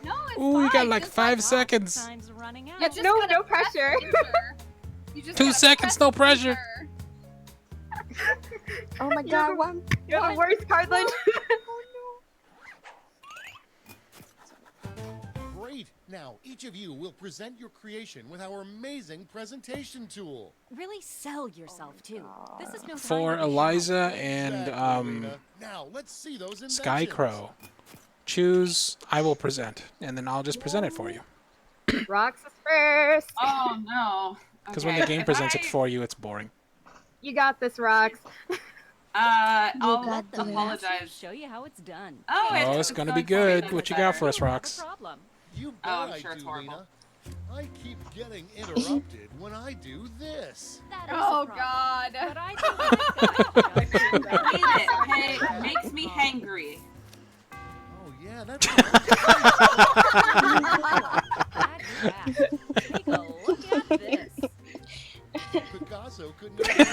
No, it's Ooh, we got fine. like Just 5 like, seconds. Time's running out. you just No, gotta no press pressure. enter. You just 2 gotta seconds, press no pressure. enter. Oh my god, one. You're the worst, Cardland. Great. Now, each of you will present your creation with our amazing presentation tool. Really sell yourself too. This is no time For to be shy. Eliza and Exactly, Rita. Now, let's see those inventions. Skycrow. Choose I will present, and then I'll just present it for you. Rocks is first. Oh, no. Because when the Okay, game if presents it I- for you, it's boring. You got this, Rocks. I'll got this. apologize. Show you how it's done. Oh, Oh, it's gonna be good. What you got for us, Rox? Problem. You bet Oh, I'm I sure it's do, horrible. Lena. I keep getting interrupted when I do this. That is Oh a problem. God. But I think I feel that. Hate it. Hey, it makes me hangry. Oh yeah, that's Take a look at this. Picasso couldn't have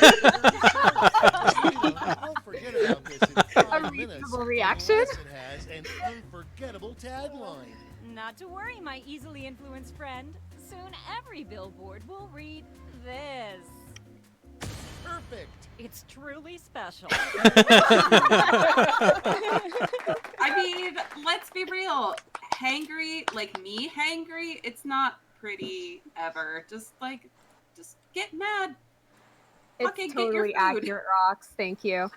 I'll forget about this in 5 minutes. reasonable reaction. Unless it has an unforgettable tagline. Not to worry, my easily influenced friend. Soon every billboard will read this. Perfect. It's truly special. I mean, let's be real. Hangry, like me hangry, it's not pretty ever. Just get mad. Fucking It's get your totally food. accurate, Rox. Thank you.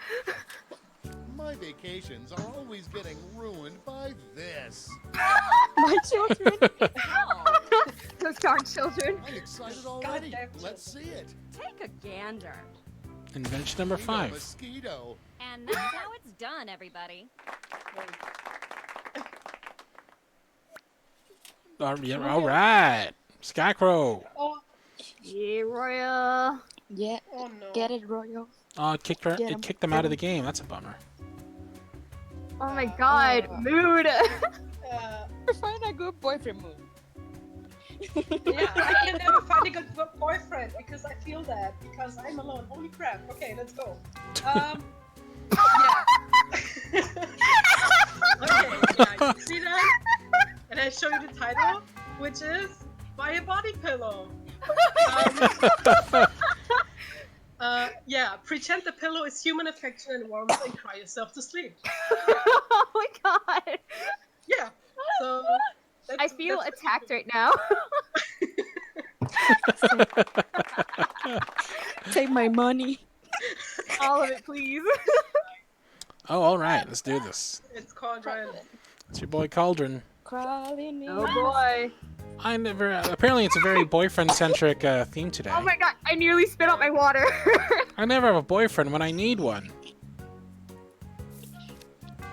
My vacations are always getting ruined by this. My children. Oh, Those darn children. I'm excited already. Goddamn Let's see it. take a gander. Invention number Lena 5. Mosquito. And that's how it's done, everybody. All right. Skycrow. Oh, Yeah, Royal. Yeah, oh no. get it, Royal. Oh, it kicked her. Get It 'em, kicked them get out of the 'em. game. That's a bummer. Oh my god, mood. Find a good boyfriend mood. Yeah, I can never find a good boyfriend because I feel that because I'm alone. Holy crap. Okay, let's go. Yeah. Okay, yeah, you see that? And I show you the title, which is Buy a Body Pillow. Yeah, pretend the pillow is human affection and warmth and cry yourself to sleep. Oh my god. Yeah, so... I feel attacked right now. Take my money. All of it, please. Oh, all right. Let's do this. It's called Ryan. It's your boy Cauldron. Crawling me. Oh boy. I never. Apparently, it's a very boyfriend-centric theme today. Oh my god, I nearly spit out my water. I never have a boyfriend when I need one.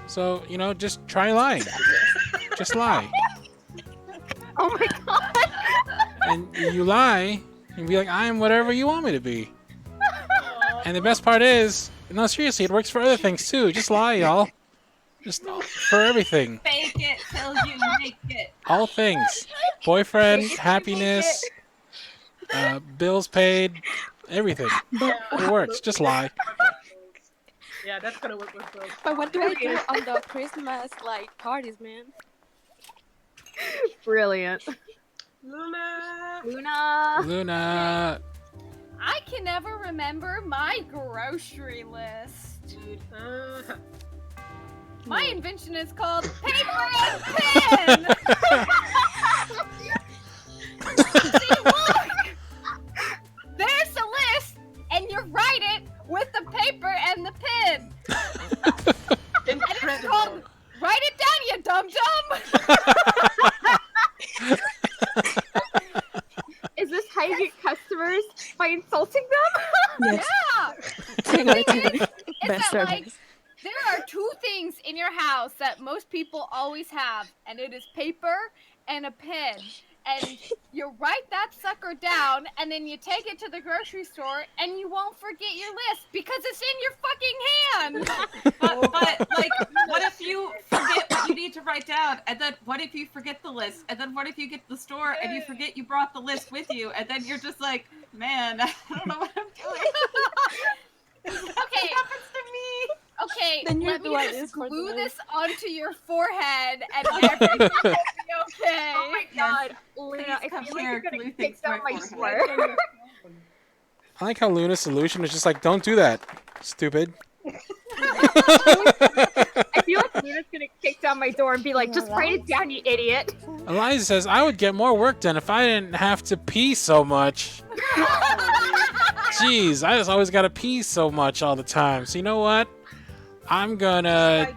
So, you know, just try lying. Just lie. Oh my god. And you lie, and be like, I'm whatever you want me to be. And the best part is, no, seriously, it works for other things too. Just lie, y'all. Just for everything. Fake it till you make it. All things. Boyfriend, happiness, bills paid, everything. It works. Just lie. Yeah, that's gonna work with both. But what do I do on the Christmas parties, man? Brilliant. Luna! Luna. I can never remember my grocery list. My invention is called paper and pen. See, look, there's a list, and you write it with the paper and the pen. And it's called "Write It Down, You Dum Dum." Is this how you get customers? By insulting them? Yes. Yeah. It's Best that, service. there are two things in your house that most people always have, and it is paper and a pen. And you write that sucker down, and then you take it to the grocery store, and you won't forget your list because it's in your fucking hand. But like, what if you forget what you need to write down, and then what if you forget the list, and then what if you get to the store and you forget you brought the list with you, and then you're just like, man, I don't know what I'm doing. Okay. It happens to me. Okay, Then you're let me the one just is for the glue list. this onto your forehead, and everything will be okay. Oh my god, Luna, I come feel like here, you're gonna glue kick things to down my my forehead. sweater. I like how Luna's solution is just like, don't do that, stupid. I feel like Luna's gonna kick down my door and be like, just write it down, you idiot. Eliza says, I would get more work done if I didn't have to pee so much. Jeez, I just always gotta pee so much all the time. So you know what? I'm gonna...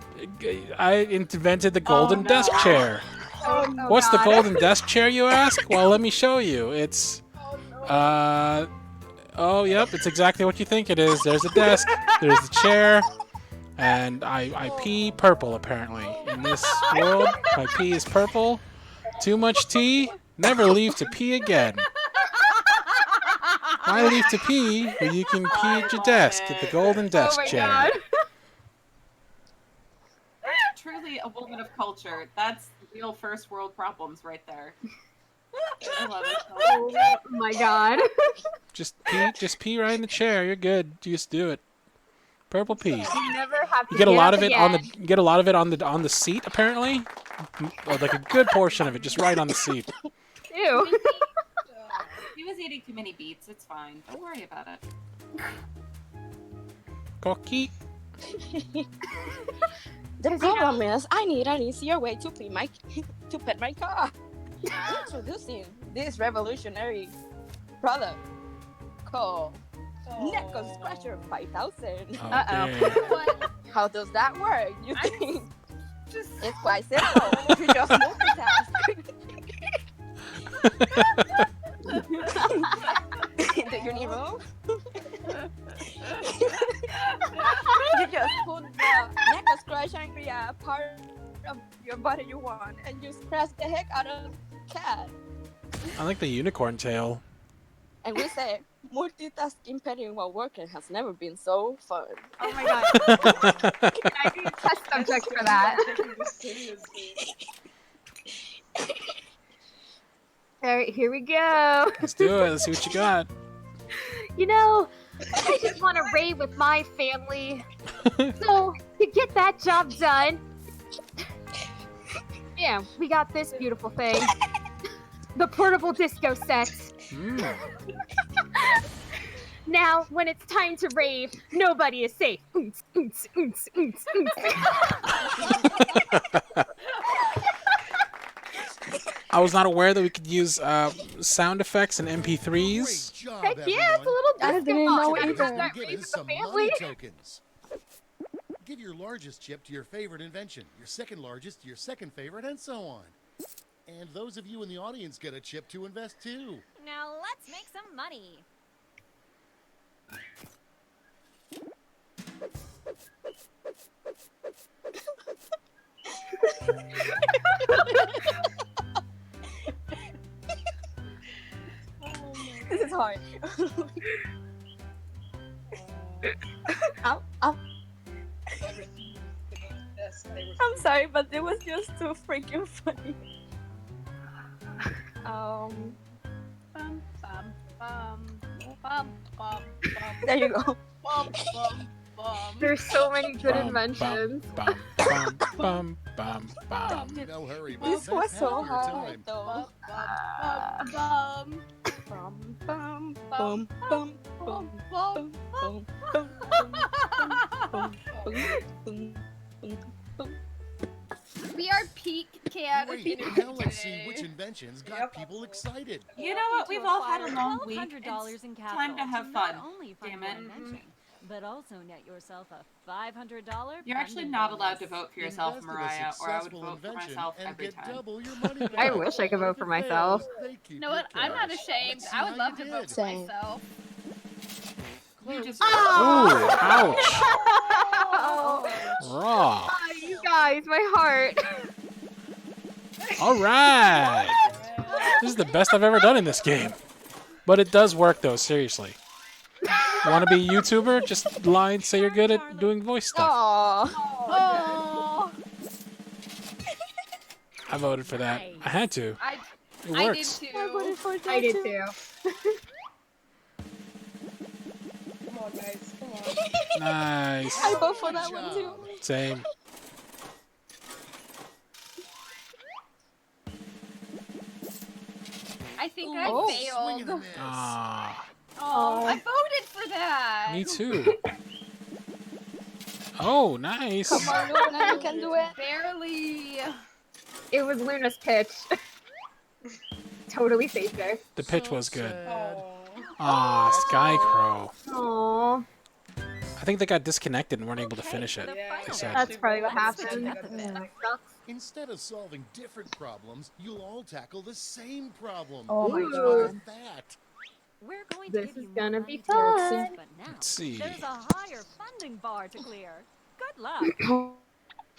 I invented the golden no. desk chair. Oh, What's the God. golden desk chair, you ask? Well, let me show you. It's Oh, yep, it's exactly what you think it is. There's a desk, there's the chair, and I pee purple, apparently. In this world, my pee is purple. Too much tea, never leave to pee again. Why leave to pee when you can pee at your desk, at the golden desk chair? Truly a woman of culture. That's real first world problems right there. I love it. Oh my god. Just pee right in the chair. You're good. Just do it. Purple pee. You never have to You get a lot up of it again. you get a lot of it on the seat, apparently. Like a good portion of it, just right on the seat. Ew. He was eating too many beets. It's fine. Don't worry about it. Cocky. The problem is, I need an easier way to pet my car. Introducing this revolutionary product called Neko Scratcher 5000. Okay. How does that work? You think? It's quite simple. You just multitask. Do you need room? You just put the Neko Scratcher in the part of your body you want, and you scratch the heck out of the cat. I like the unicorn tail. And we say multitasking petting while working has never been so fun. Oh my god. I need a test subject for that. Alright, here we go. Let's do it. Let's see what you got. You know, I just want to rave with my family. So, to get that job done, yeah, we got this beautiful thing. The portable disco set. Now, when it's time to rave, nobody is safe. Oons, oons, oons, oons, oons. I was not aware that we could use sound effects and MP3s. Heck yeah, it's a little disco. I didn't know Gotta either. start Give raving us with some the money family. tokens. Give your largest chip to your favorite invention, your second largest to your second favorite, and so on. And those of you in the audience get a chip to invest too. Now let's make some money. This is hard. I'm sorry, but it was just too freaking funny. Bum, bum, bum, bum, bum, There you go. bum, bum, bum. There's so many good Bum, inventions. Bum, bum, bum, bum. No hurry, but This best was have so your hard time. though. Bum, bum, Bum, bum, bum, bum, bum, bum, bum, bum. bum, bum, bum, bum. We are peak chaotic Wait, energy now let's see today. which inventions got people excited. You know what? We've all had a long week. $1,200 in It's capital time to have fun. Not only fund Damn your it. invention, but also net yourself a $500. You're actually funding not allowed to bonus. vote for yourself, Invest in a Mariah, or I would successful vote for invention myself and every get time. double your money back. I wish I could vote for If it myself. fails, they keep You know your what? I'm not cash. ashamed. Let's see I would how love you to vote did. for Same. myself. You just Ooh, ouch. Oh, Raw. you guys, my heart. All right. This is the best I've ever done in this game. But it does work, though, seriously. Want to be a YouTuber? Just lie and say you're good at doing voice stuff. Aww. Oh, I voted for that. I had to. It I did works. too. I did too. Come on, guys. Come on. Nice. I vote for that Good one job. too. Same. I think Oh. I Swing and a failed. miss. Ah, Oh, I voted for that. me too. Oh, nice. Come on, Luna, you can do it. Barely. It was Luna's pitch. Totally safe there. The pitch was good. Sad. Ah, Skycrow. Aww. I think they got disconnected and weren't able to finish it. Yeah, They said. That's probably what Let's happened. switch it up. That sucks. Instead of solving different problems, you'll all tackle the same problem. Oh my What's God. wrong with that? We're going to This give is you more gonna money be to your fun. expense, but now Let's see. there's a higher funding bar to clear. Good luck.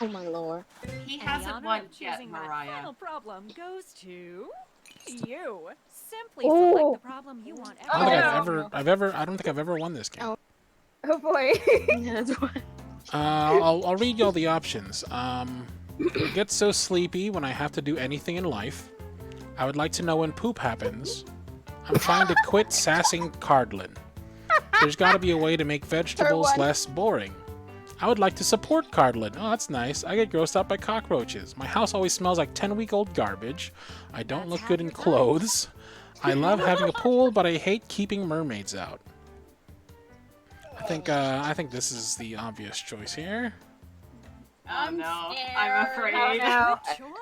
Oh my lord. He And the hasn't honor won of yet, choosing that Mariah. final problem goes to you. Simply Oh. select the problem you want. I don't think Oh. I don't think I've ever won this game. Oh. Oh boy. Yeah, that's what. I'll read you all the options. I get so sleepy when I have to do anything in life. I would like to know when poop happens. I'm trying to quit sassing Cardlin. There's got to be a way to make vegetables one. less boring. I would like to support Cardlin. Oh, that's nice. I get grossed out by cockroaches. My house always smells like 10-week-old garbage. I don't look good in clothes. I love having a pool, but I hate keeping mermaids out. I think this is the obvious choice here. Oh no, scared. I'm afraid. Oh, no.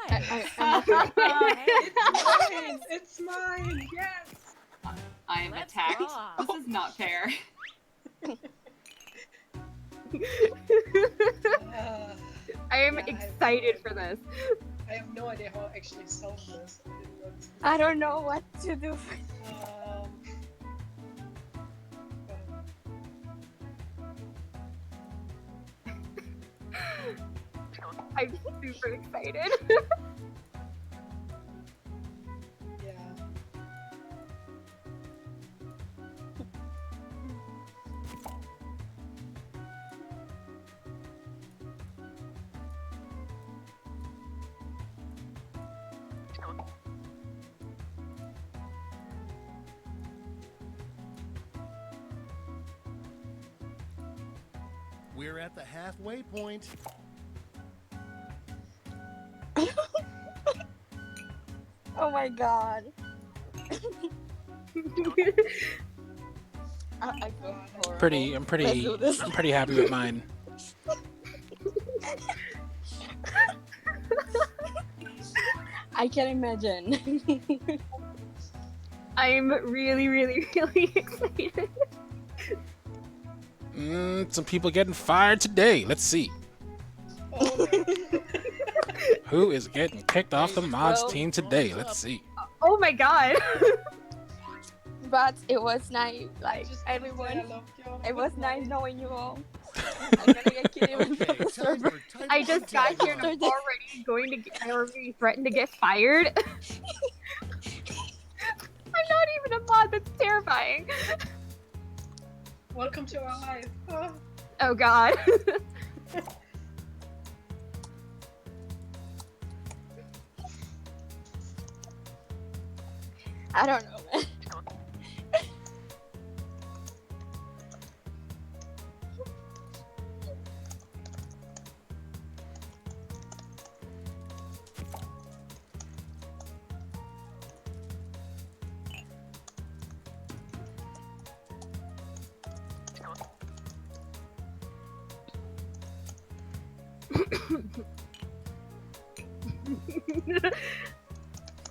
Good choice. I'm afraid. It's mine. Yes. I am Let's attacked. draw. This is not fair. I am Yeah, excited for this. I have no idea how to actually solve this. I didn't know this. I don't know what to do. I'm super excited. Yeah. We're at the halfway point. Oh my god. I feel horrible. I'm Let's do this. pretty happy with mine. I can imagine. I'm really, really, really excited. Some people getting fired today. Let's see. Who is getting kicked off the mods team today? Let's see. Oh my god. But it was nice, like Just wanna say everyone. I loved you. It was nice knowing you all. I'm gonna get kicked even from the server. I just got here and I'm already already threatened to get fired. I'm not even a mod, that's terrifying. Welcome to our life. Oh. Oh god. I don't know, man.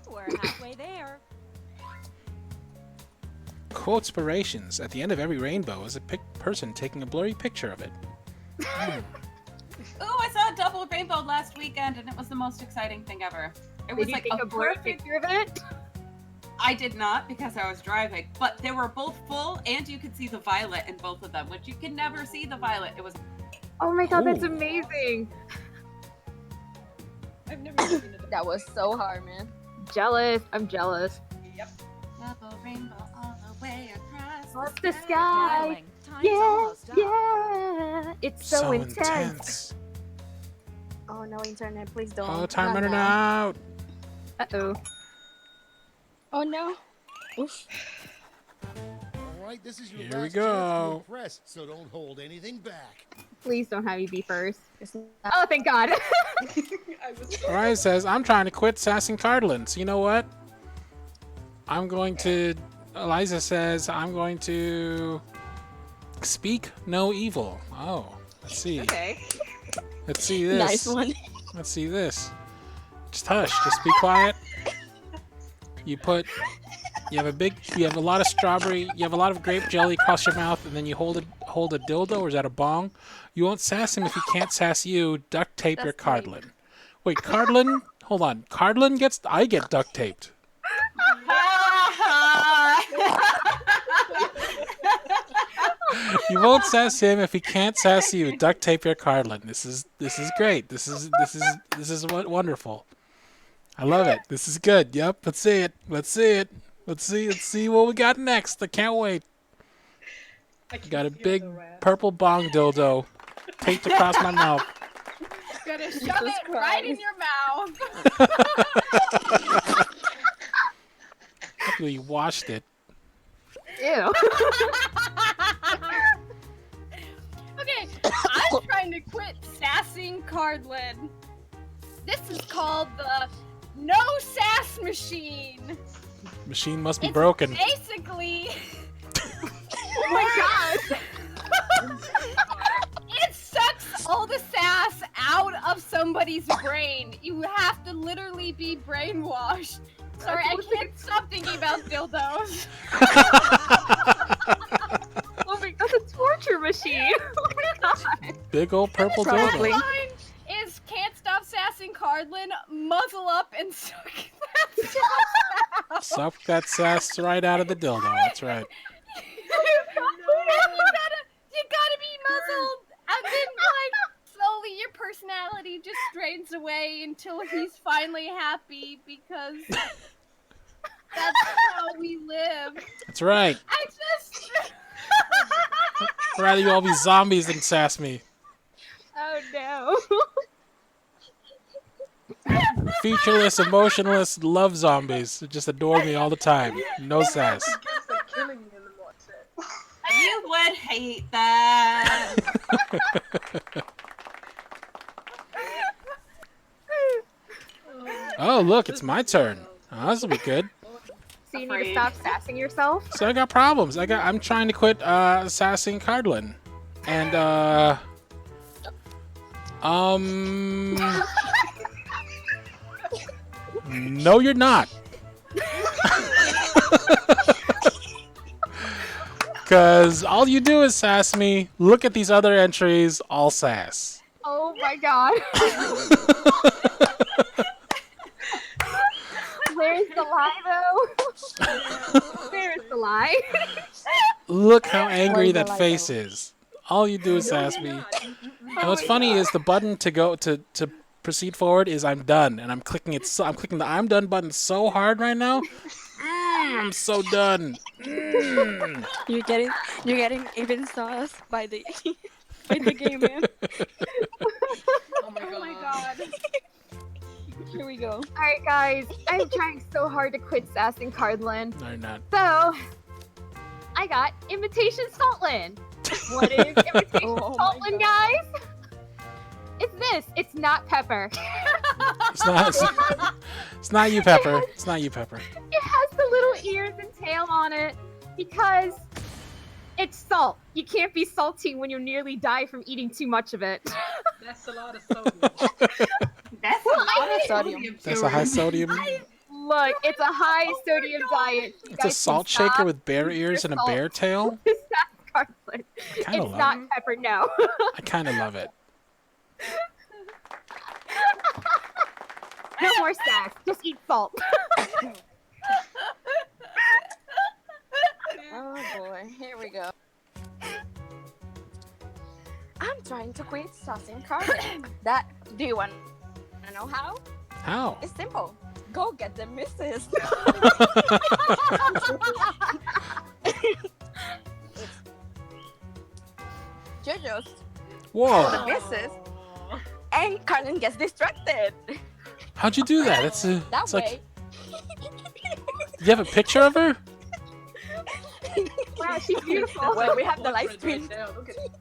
We're halfway there. Quote-spirations. At the end of every rainbow is a person taking a blurry picture of it. Oh, I saw a double rainbow last weekend, and it was the most exciting thing ever. It was Did you like take a blurry perfect. picture of it? I did not because I was driving, but they were both full, and you could see the violet in both of them, which you can never see the violet. It was Oh my god, that's Ooh. amazing. I've never seen it. That was so hard, man. Jealous. I'm jealous. Yep. double rainbow all the way across Up the sky. Darling, time's Yeah, almost up. yeah. It's so intense. Oh no, internet, please don't. Oh, time Not running now. out. Uh-oh. Oh no. Oof. All right, this is your Here we last chance go. to impress, so don't hold anything back. Please don't have you be first. It's Oh, thank god. I was Mariah says, I'm trying to quit sassing Cardlin. So you know what? I'm going to... Eliza says, I'm going to... Speak no evil. Oh, let's see. Okay. Let's see this. Nice one. Let's see this. Just hush. Just be quiet. You have a lot of strawberry, you have a lot of grape jelly across your mouth, and then you hold a dildo, or is that a bong? You won't sass him if he can't sass you. Duct tape your That's right. Cardlin. Wait, Cardlin? Hold on. Cardlin I get duct taped. You won't sass him if he can't sass you. Duct tape your Cardland. This is great. This is wonderful. I love it. This is good. Yep. Let's see it. Let's see it. Let's see what we got next. I can't wait. Got a big purple bong dildo taped across my mouth. Gonna shove it right in your mouth. After you washed it. Ew. Okay, I'm trying to quit sassing Cardland. This is called the No Sass Machine. Machine must be It's broken. Basically, Oh my god. it sucks all the sass out of somebody's brain. You have to literally be brainwashed. Sorry, I can't stop thinking about dildos. Oh my, that's a torture machine. Oh my god. Big old purple Probably. dildo. Mine is can't stop sassing Cardland, muzzle up and suck that sass out. Suck that sass right out of the dildo. That's right. You gotta be muzzled, and then like slowly your personality just strains away until he's finally happy because that's how we live. That's right. I just I'd rather you all be zombies than sass me. Oh no. Featureless, emotionless, love zombies. They just adore me all the time. No sass. Killing me in the morning. You would hate that. Oh, look, it's my turn. Oh, this will be good. So you need to stop sassing yourself? So I got problems. I'm trying to quit sassing Cardland. And no, you're not. Because all you do is sass me. Look at these other entries, all sass. Oh my god. Where's the lie though? Where is the lie? Look how angry Where's the that light face is. All you do is sass me. And what's funny is the button to go to proceed forward is I'm done, and I'm clicking it. I'm clicking the I'm done button so hard right now. I'm so done. You're getting even sauce by the by the game, man. Oh my god. oh my god. Here we go. Alright guys, I'm trying so hard to quit sassing Cardland. No, you're not. So, I got Imitation Saltland. What is Imitation Oh my Saltland, guys? It's this. It's not pepper. It's not. It's not you, Pepper. It's not you, Pepper. It has the little ears and tail on it because it's salt. You can't be salty when you nearly die from eating too much of it. That's a lot of sodium. That's a lot of Sodium. sodium. That's a high sodium. Look, it's a high sodium diet. You It's a guys salt can shaker stop with bear ears and a salt. bear tail. with sass Cardland. I kind of It's love not it. pepper, no. I kind of love it. No more sass. Just eat salt. Oh boy, here we go. I'm trying to quit sassing Cardland. Do you want to know how? How? It's simple. Go get the missus. JoJo's Whoa! the missus, and Carlin gets distracted. How'd you do that? It's That like. way. Do you have a picture of her? Wow, she's beautiful. Well, we have the live Portrait stream. right there, look at it.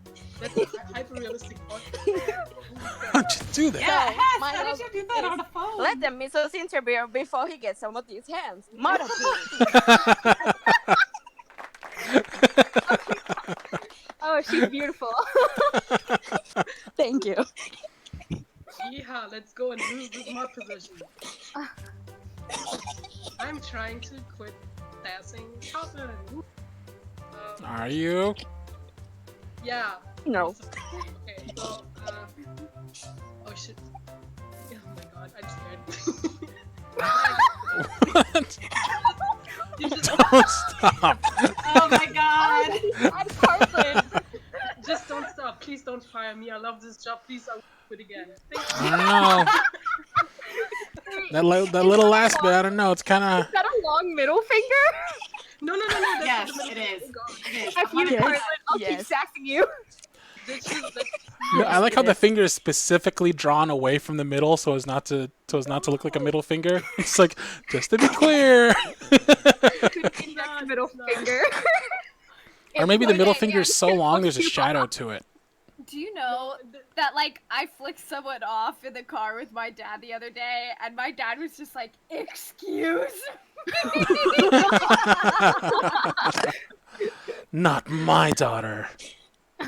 That's a hyper-realistic portrait. How'd you do that? Yeah, My how did love you do that is- on a phone? Let the missus interview before he gets some of these hands. Mother, Oh, she's beautiful. thank you. Yeehaw, let's go and use this mod position. I'm trying to quit dancing Calvin. Are you? Yeah. No. Okay, so, oh shit. Oh my god, I'm scared. What? You just Don't stop. Oh my god. I'm Cardland. Grammy. I love this job. Please, I'll do it again. Thank you. I don't know. That little last bit, I don't know. It's kind of. Is that a long middle finger? No. That's Yes, the middle it is. finger. It is. F you, Yes. Carlin. I'll keep Yes. sassing you. That's No, I like how the finger is specifically drawn away from the middle, so as not to look like a middle finger. It's like, just to be clear. Index middle finger. Or maybe the It's middle like- finger is so long, there's a shadow to it. Do you know that, like, I flicked someone off in the car with my dad the other day, and my dad was just like, "Excuse me." Not my daughter.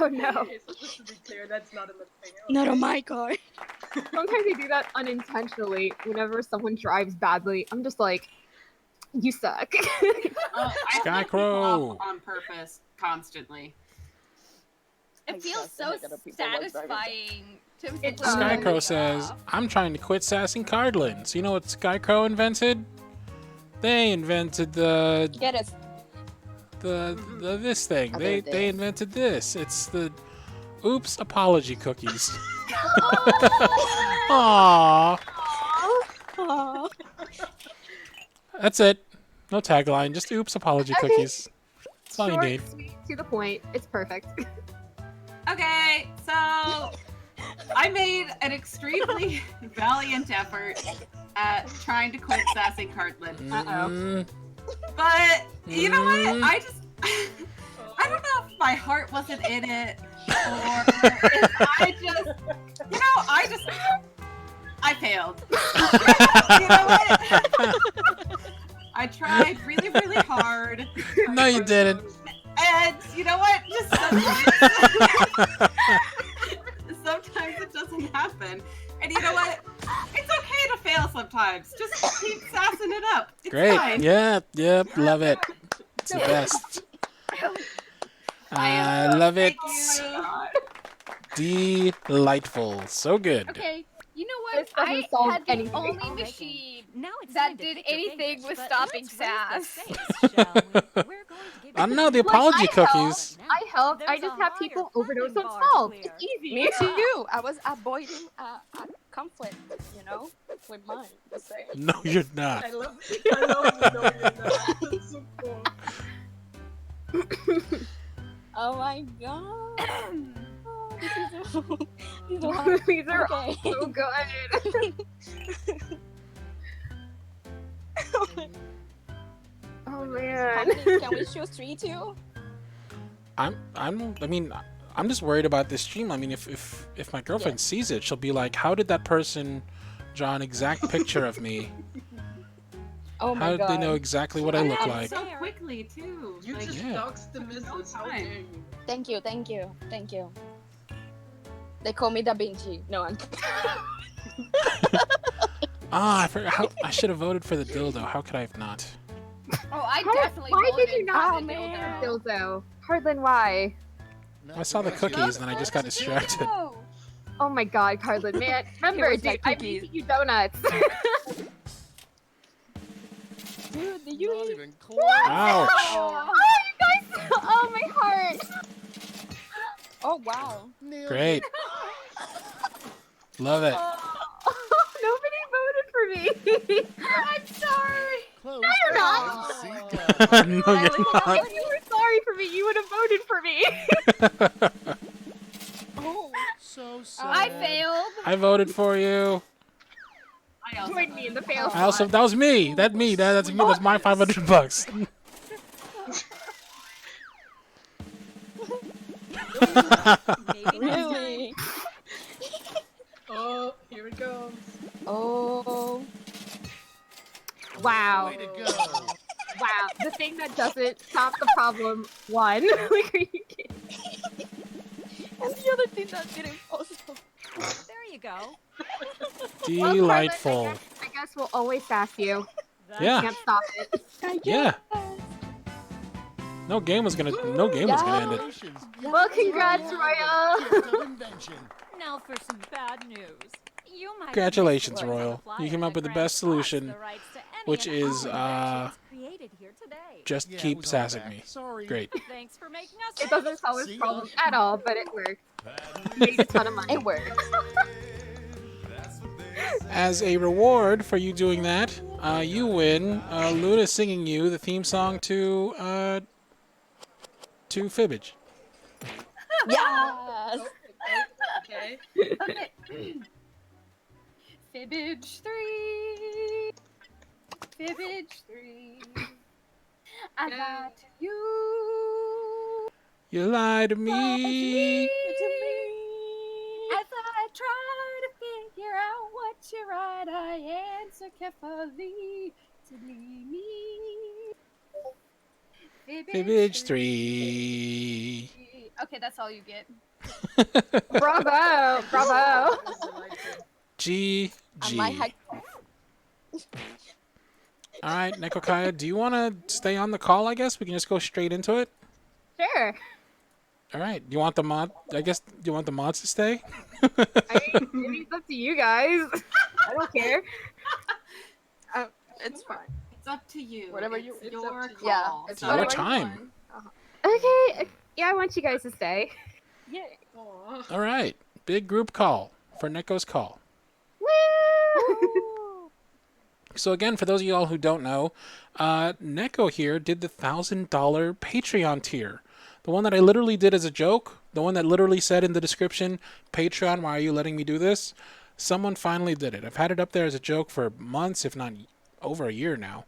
Oh no. Okay, so just to be clear, that's not a middle finger. Not on my car. Sometimes they do that unintentionally. Whenever someone drives badly, I'm just like, you suck. I flip Skycrow. people off on purpose constantly. It feels so satisfying to flip It someone Skycrow off. says, I'm trying to quit sassing cardlins. You know what Skycrow invented? They invented Get it. this thing. Other They invented this. It's the oops apology cookies. Aww. Aw. That's it. No tagline, just oops apology Okay. cookies. That's all you Short, need. sweet, to the point. It's perfect. Okay, so I made an extremely valiant effort at trying to quit sassing Cartlin. Mm, But you know what? Mm. I don't know if my heart wasn't in it or if I failed. You know what? I tried really, really hard. no, you didn't. And you know what? Just sometimes it doesn't happen. And you know what? It's okay to fail sometimes. Just keep sassing it up. It's Great. fine. Yep, love it. It's the best. I love it. Thank you. Delightful. So good. Okay, you know what? This doesn't I solve had the anything. only Alright, machine Now it's that time to did pick your anything fingers, with but stopping let's raise sass. the stakes, shall we? We're going to give I don't you know, the some- apology I helped. cookies. I helped. I There's just a have higher people overdose funding on bar to salt. clear. It's easy. Me too. I was avoiding a conflict, with mine. The same. No, you're not. I love you knowing that. That's so cool. Oh my god. Oh, this is so. This is hard. These are Okay. so good. Oh How man. many can we choose 3 too? I'm just worried about this stream. I mean, if my girlfriend sees it, she'll be like, how did that person draw an exact picture of me? Oh my How did god. they know exactly what I look Yeah, like? so quickly too. You Like, just Yeah. doxed the missus. How dare you? Thank you. They call me Da Vinci. No, I'm. Ah, I forgot. I should have voted for the dildo. How could I have not? Oh, I Why- definitely why did voted you not for the man. dildo. Dildo. Hardlin, why? I saw the cookies and then I just got distracted. No. Oh my god, Hardlin, man. Remember, was dude, like I'm cookies. making you donuts. Dude, did you Not eat? even close. Ouch. Oh, you guys! Oh, my heart! Oh wow. Nailed Great. it. Love it. Nobody voted for me. I'm sorry. Close. No, you're not. enough. See, done. No, you're not. If you were sorry for me, you would have voted for me. Oh. So sad. I failed. I voted for you. I also Join me in the fail. I also, that was me. That's me. That's me. That's my $500. Maybe next time. Really? Oh, here it goes. Oh. Wow. Way to go. Wow. The thing that doesn't stop the problem won. Like, are you kidding? And the other thing that didn't also. There you go. Well, Delightful. Carlin, I guess we'll always sass you. Yeah. Can't stop it. Yeah. No game was gonna end it. Congratulations. Well, congrats, Royal. Gift of invention. Now for some bad news. You might Congratulations, have missed the Royal. words on the You flyer came up that with the grants best us solution, the rights to any which and is, all inventions created created here today. Just Yeah, it keep was on sassing back. me. Sorry. Great. Thanks for making us. It doesn't solve his See ya. problem at all, but it worked. Made a ton of money. It works. As a reward for you doing that, you win Luna singing you the theme song to Fibbage. Yes. Okay. Okay. Fibbage 3. Fibbage 3. I lied to you. You lied to me. As I try to figure out what you write, I answer carefully to me. Fibbage 3. Okay, that's all you get. Bravo! Bravo! G. I might have. All right, Nekokaya, do you want to stay on the call, I guess? We can just go straight into it. Sure. All right. Do you want the mod? I guess, do you want the mods to stay? I mean, it's up to you guys. I don't care. It's fine. It's up to you. Whatever it's you- it's your up to you. call. Yeah, It's it's your whatever you time. Okay. Yeah, I want you guys to stay. Yay. Aw. All right. Big group call for Neko's call. Woo! So again, for those of y'all who don't know, Neko here did the $1,000 Patreon tier. The one that I literally did as a joke. The one that literally said in the description, Patreon, why are you letting me do this? Someone finally did it. I've had it up there as a joke for months, if not over a year now.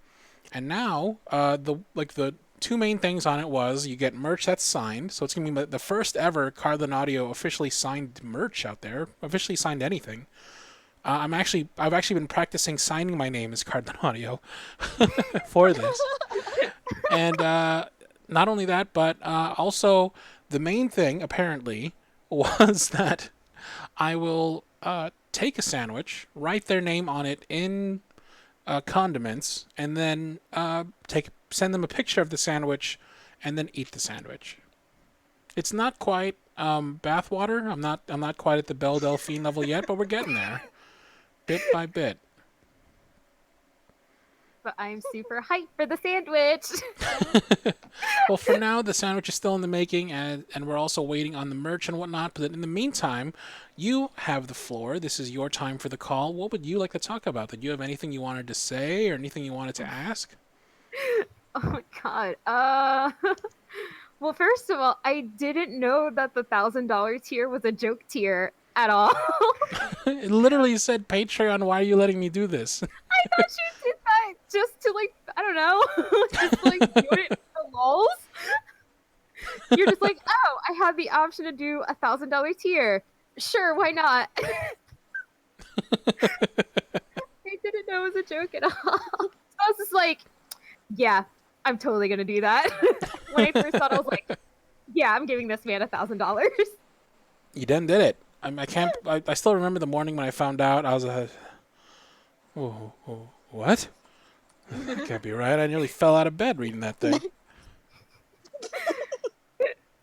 And now, the two main things on it was you get merch that's signed. So it's going to be the first ever Cardland Audio officially signed merch out there. Officially signed anything. I've actually been practicing signing my name as Cardland Audio for this. And not only that, but also the main thing, apparently, was that I will take a sandwich, write their name on it in condiments, and then send them a picture of the sandwich, and then eat the sandwich. It's not quite bathwater. I'm not quite at the Belle Delphine level yet, but we're getting there, bit by bit. But I'm super hyped for the sandwich. Well, for now, the sandwich is still in the making, and we're also waiting on the merch and whatnot. But in the meantime, you have the floor. This is your time for the call. What would you like to talk about? Did you have anything you wanted to say or anything you wanted to ask? Oh my god. Well, first of all, I didn't know that the $1,000 tier was a joke tier at all. It literally said, Patreon, why are you letting me do this? I thought you did that just to, like, I don't know, just like do it for lulz. You're just like, oh, I have the option to do a $1,000 tier. Sure, why not? I didn't know it was a joke at all. So I was just like, yeah, I'm totally gonna do that. When I first thought, I was like, yeah, I'm giving this man $1,000. You done did it. I still remember the morning when I found out. I was like, what? That can't be right. I nearly fell out of bed reading that thing.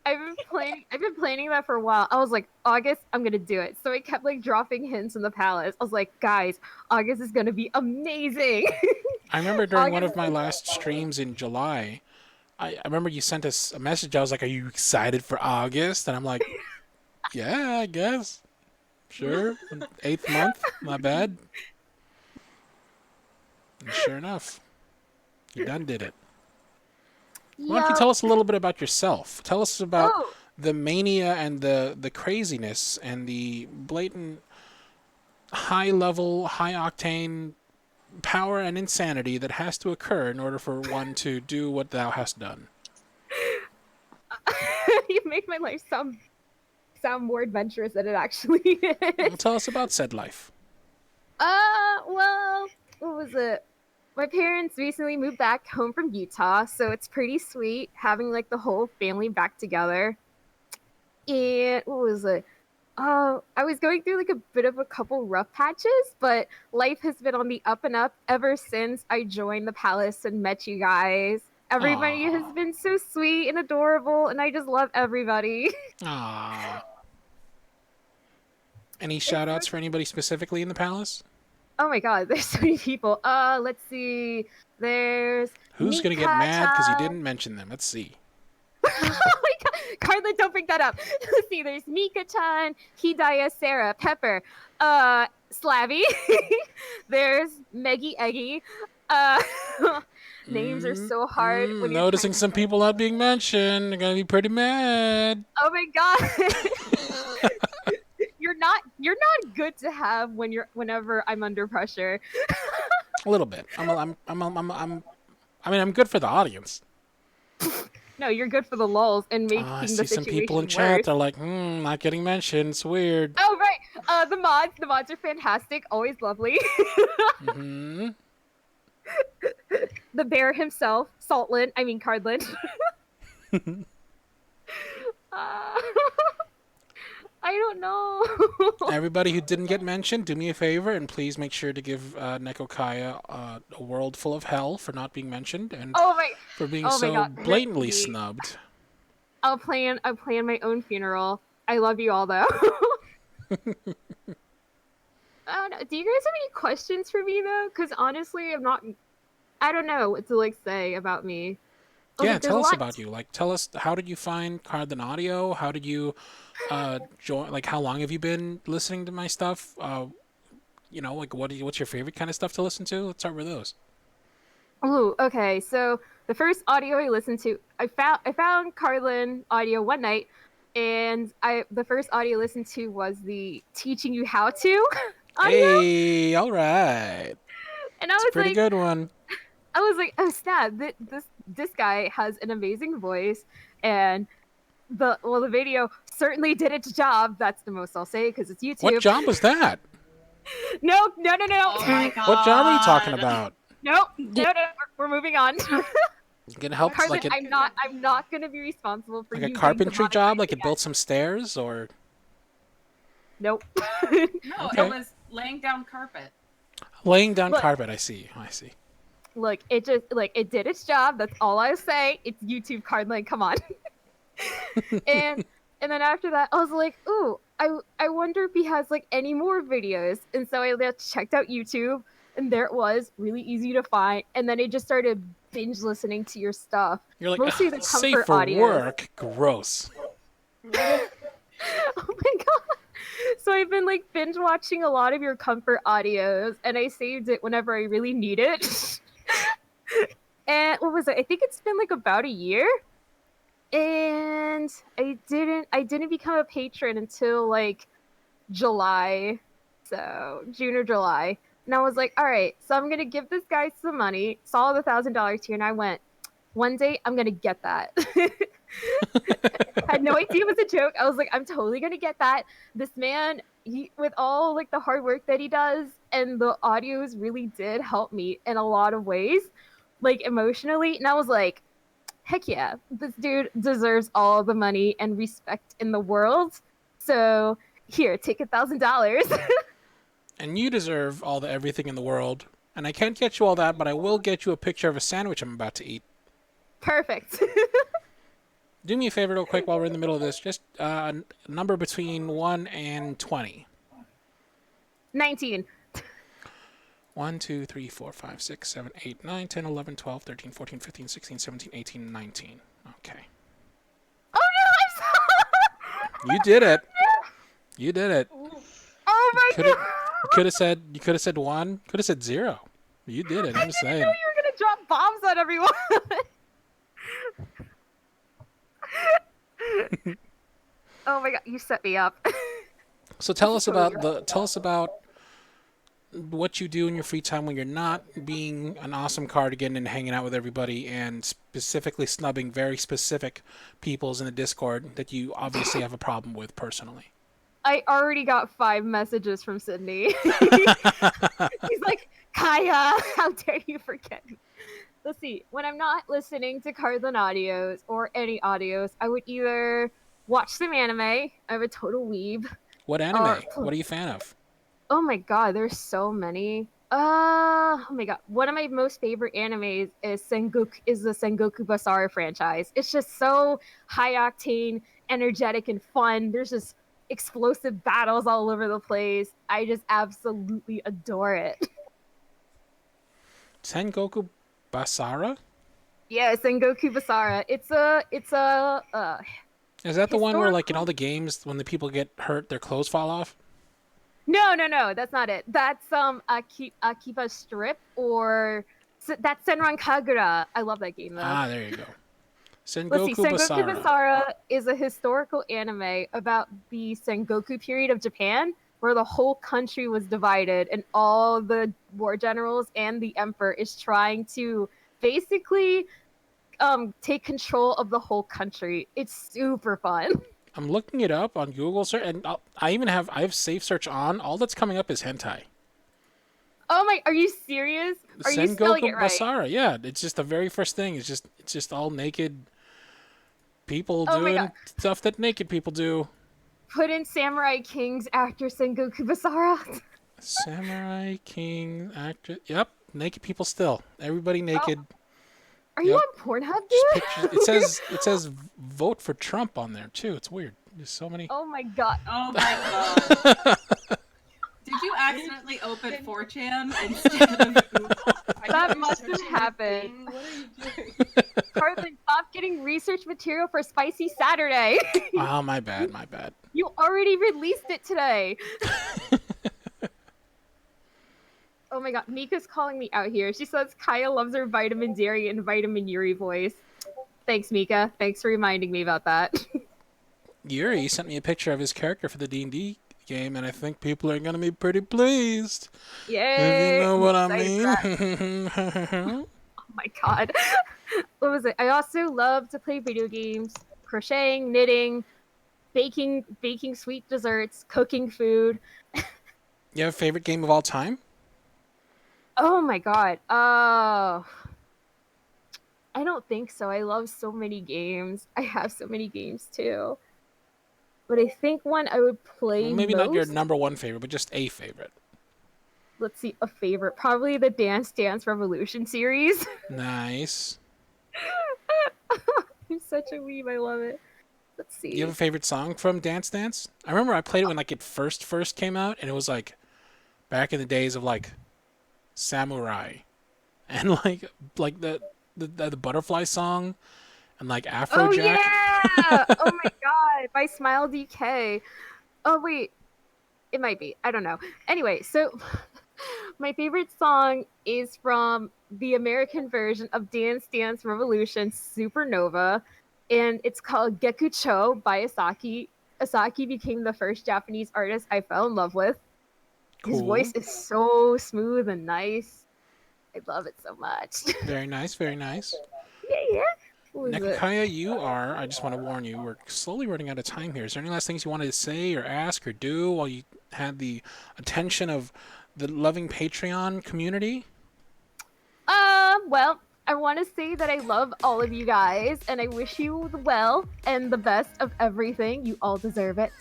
I've been planning that for a while. I was like, August, I'm gonna do it. So I kept like dropping hints in the palace. I was like, guys, August is gonna be amazing. I remember during one of my last streams in July, I remember you sent us a message. I was like, are you excited for August? And I'm like, yeah, I guess. Sure. 8th month. Not bad. And sure enough, you done did it. Why don't you tell us a little bit about yourself? Tell us about the mania and the craziness and the blatant high-level, high-octane power and insanity that has to occur in order for one to do what thou hast done. You make my life sound more adventurous than it actually is. Well, tell us about said life. Well, what was it? My parents recently moved back home from Utah, so it's pretty sweet having like the whole family back together. And what was it? I was going through like a bit of a couple rough patches, but life has been on the up and up ever since I joined the palace and met you guys. Everybody has been so sweet and adorable, and I just love everybody. Aww. Any shout outs for anybody specifically in the palace? Oh my god, there's so many people. Let's see. There's Who's gonna get mad because you Mika-chan. didn't mention them? Let's see. Oh my god, Carlin, don't bring that up. Let's see. There's Mika-chan, Hidaya, Sarah, Pepper, Slavy. There's Meggy Eggy. Uh, names are so hard when you're Noticing trying to some people not being mentioned. They're gonna be pretty mad. Oh my god. You're not good to have whenever I'm under pressure. A little bit. I mean, I'm good for the audience. No, you're good for the lulls and making I the see situation some people in worse. chat. They're like, not getting mentioned. It's weird. Oh right. The mods are fantastic. Always lovely. hmm The bear himself, Saltlin. I mean Cardlin. I don't know. Everybody who didn't get mentioned, do me a favor and please make sure to give Neko Kaya a world full of hell for not being mentioned and for being so God. blatantly Ricky. snubbed. I'll plan my own funeral. I love you all though. I don't know. Do you guys have any questions for me though? Because honestly, I don't know what to like say about me. Yeah, tell us about you. Like, tell us, how did you find Cardin Audio? How did you join? Like, how long have you been listening to my stuff? You know, like, what's your favorite kind of stuff to listen to? Let's start with those. Ooh, okay. So the first audio I listened to, I found Carlin Audio one night, and the first audio I listened to was the teaching you how to audio. Hey, all right. And I It's was a pretty like, good one. I was like, oh snap! This guy has an amazing voice, and the video certainly did its job. That's the most I'll say because it's YouTube. What job was that? No. Oh my god. What job are you talking about? No. We're moving on. Gonna help Carlin, like I'm not gonna be responsible for like a you carpentry job, like it built some stairs, or Nope. No, Okay. it was laying down carpet. laying down Look. carpet. I see. Look, it did its job. That's all I say. It's YouTube Cardline. Come on. and then after that, I was like, ooh, I wonder if he has like any more videos. And so I checked out YouTube, and there it was, really easy to find. And then I just started binge listening to your stuff. You're like, mostly the safe comfort for audios. work. Gross. Oh my god. So I've been like binge watching a lot of your comfort audios, and I saved it whenever I really need it. And what was it? I think it's been like about a year. And I didn't become a patron until like July. So June or July. And I was like, all right, so I'm gonna give this guy some money. Saw the $1,000 tier, and I went, one day I'm gonna get that. Had no idea it was a joke. I was like, I'm totally gonna get that. This man, with all like the hard work that he does, and the audios really did help me in a lot of ways, like emotionally. And I was like, heck yeah, this dude deserves all the money and respect in the world. So here, take $1,000. And you deserve all the everything in the world. And I can't get you all that, but I will get you a picture of a sandwich I'm about to eat. Perfect. Do me a favor real quick while we're in the middle of this. Just a number between 1 and 20. 19. 1, 2, 3, 4, 5, 6, 7, 8, 9, 10, 11, 12, 13, 14, 15, 16, 17, 18, 19. Okay. Oh no, I'm sorry. You did it. You did it. Oh my god. You could have said 1. Could have said 0. You did it. I'm just saying. I didn't know you were gonna drop bombs on everyone. Oh my god, you set me up. So tell us about what you do in your free time when you're not being an awesome cardigan and hanging out with everybody, and specifically snubbing very specific peoples in the Discord that you obviously have a problem with personally. I already got 5 messages from Sydney. He's like, Kaya, how dare you forget me? Let's see. When I'm not listening to Cardland audios or any audios, I would either watch some anime. I'm a total weeb. What anime? What are you a fan of? Oh my god, there's so many. Oh my god. One of my most favorite animes is the Sengoku Basara franchise. It's just so high octane, energetic, and fun. explosive battles all over the place. I just absolutely adore it. Sengoku Basara? Yeah, Sengoku Basara. It's a Is that the one where, like, in historical- all the games, when the people get hurt, their clothes fall off? No, that's not it. That's Akiba Strip, or that's Senran Kagura. I love that game though. Ah, there you go. Let's see, Sengoku Sengoku Basara. Basara is a historical anime about the Sengoku period of Japan, where the whole country was divided and all the war generals and the emperor is trying to basically take control of the whole country. It's super fun. I'm looking it up on Google search, and I have safe search on. All that's coming up is hentai. Oh my, are you serious? Are you spelling it Sengoku right? Basara, yeah. It's just the very first thing. It's just all naked people Oh my doing God. stuff that naked people do. Put in Samurai King's actor Sengoku Basara. Samurai King actor. Yep, naked people still. Everybody naked. Are you Yep. on Pornhub, Just dude? pictures. It says vote for Trump on there too. It's weird. There's so many. Oh my god. Oh my god. Did you accidentally open 4chan instead of Google? That must have happened. What are you doing? Carlin, stop getting research material for Spicy Saturday. Oh, my bad. My bad. You already released it today. Oh my god, Mika's calling me out here. She says Kaya loves her vitamin dairy and vitamin Yuri voice. Thanks, Mika. Thanks for reminding me about that. Yuri sent me a picture of his character for the D&D game, and I think people are gonna be pretty pleased. Yay! If you know what I Excited mean. for that. Oh my god. What was it? I also love to play video games, crocheting, knitting, baking sweet desserts, cooking food. You have a favorite game of all time? Oh my god. I don't think so. I love so many games. I have so many games too. But I think one I would play Well, maybe not your most- number one favorite, but just a favorite. Let's see, a favorite. Probably the Dance Dance Revolution series. Nice. I'm such a weeb. I love it. Let's see. You have a favorite song from Dance Dance? I remember I played it when like it first came out, and it was like back in the days of like Samurai, and like the butterfly song, and like Afrojack. Oh yeah! Oh my god! By Smile DK. Oh wait, it might be. I don't know. Anyway, so my favorite song is from the American version of Dance Dance Revolution Supernova, and it's called Gekucho by Asaki. Asaki became the first Japanese artist I fell in love with. His Cool. voice is so smooth and nice. I love it so much. Very nice, very nice. Yeah. Who is it? Nekakaya, I just want to warn you, we're slowly running out of time here. Is there any last things you wanted to say or ask or do while you had the attention of the loving Patreon community? Well, I want to say that I love all of you guys, and I wish you the well and the best of everything. You all deserve it.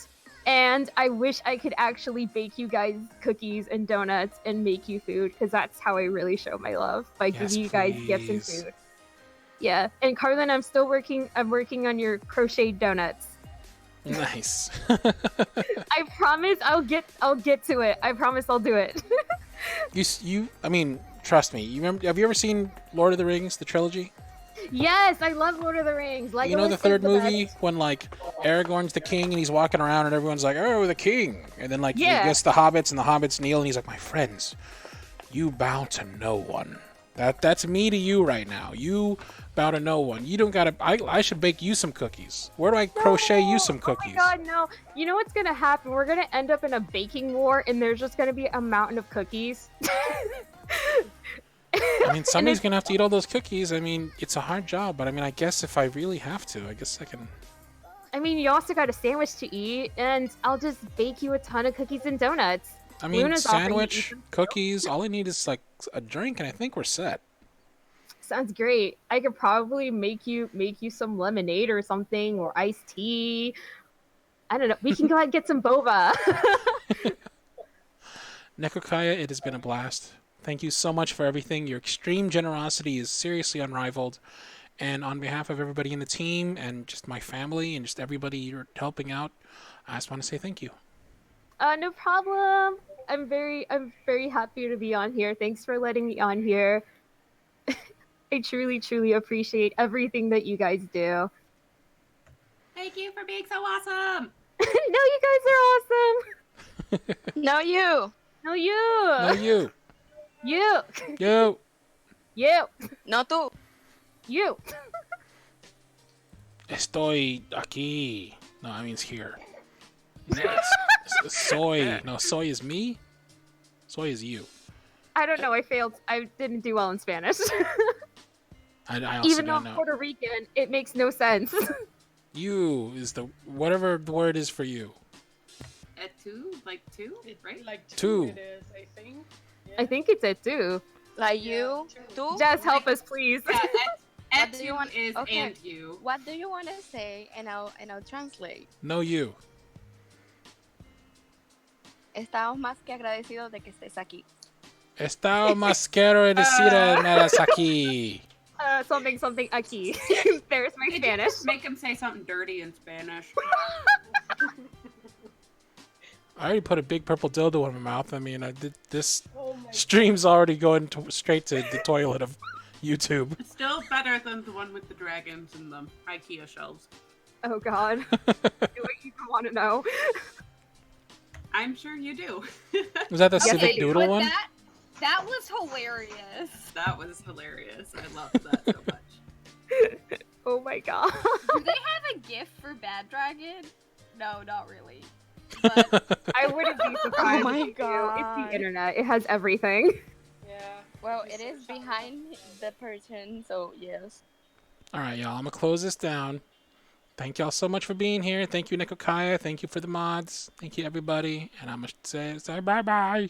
And I wish I could actually bake you guys cookies and donuts and make you food, because that's how I really show my love, by Yes, giving you guys gifts and please. food. Yeah, and Carlin, I'm working on your crocheted donuts. Nice. I promise I'll get to it. I promise I'll do it. I mean, trust me. Have you ever seen Lord of the Rings, the trilogy? Yes, I love Lord of the Rings. You know Legolas the is third the movie best. when like Aragorn's the king and he's walking around and everyone's like, "Oh, the king," and then like Yeah. he gets the hobbits and the hobbits kneel and he's like, "My friends, you bow to no one." That's me to you right now. You bow to no one. You don't gotta. I should bake you some cookies. Where do I crochet you some cookies? Oh my god, no. You know what's gonna happen? We're gonna end up in a baking war and there's just gonna be a mountain of cookies. I mean, somebody's gonna have to eat all those cookies. I mean, it's a hard job, but I mean, I guess if I really have to, I guess I can. I mean, you also got a sandwich to eat, and I'll just bake you a ton of cookies and donuts. I mean, Luna's offering to sandwich, eat them. cookies. All I need is like a drink, and I think we're set. Sounds great. I could probably make you some lemonade or something, or iced tea. I don't know. We can go out and get some boba. Nekokaya, it has been a blast. Thank you so much for everything. Your extreme generosity is seriously unrivaled, And on behalf of everybody in the team and just my family and just everybody you're helping out, I just want to say thank you. No problem. I'm very happy to be on here. Thanks for letting me on here. I truly appreciate everything that you guys do. Thank you for being so awesome. No, you guys are awesome. No, you. No, you. No, you. You. You. You. No, tú. You. Estoy aquí. No, I mean it's here. No, it's soy. No, soy is me. Soy is you. I don't know. I failed. I didn't do well in Spanish. I also Even though don't I'm know. Puerto Rican, it makes no sense. You is the whatever the word is for you. At two, like two, right? Like Two. it is, I think. Yeah. I think it's at two. Like you, tú. Jess, help us, please. Yeah, at What do you two want- is okay. and you. What do you want to say? And I'll translate. No, you. Estamos más que agradecidos de que estés aquí. Estaba más quiero decir eras aquí. Something aquí. There's my Could you Spanish. just make him say something dirty in Spanish? I already put a big purple dildo in my mouth. I mean, I did this. Oh my Stream's already going straight to the toilet of YouTube. It's still better than the one with the dragons and the IKEA shelves. Oh God. Do I even want to know? I'm sure you do. Was that the Yes, I Civic do. Doodle But one? that was hilarious. That was hilarious. I loved that so much. Oh my God. Do they have a gift for Bad Dragon? No, not really. But I wouldn't be surprised. Oh my if they do. It's God. the internet. It has everything. Yeah. Well, it is behind the person, so yes. All right, y'all. I'm gonna close this down. Thank y'all so much for being here. Thank you, Nikokaya. Thank you for the mods. Thank you, everybody. And I'm gonna say bye-bye.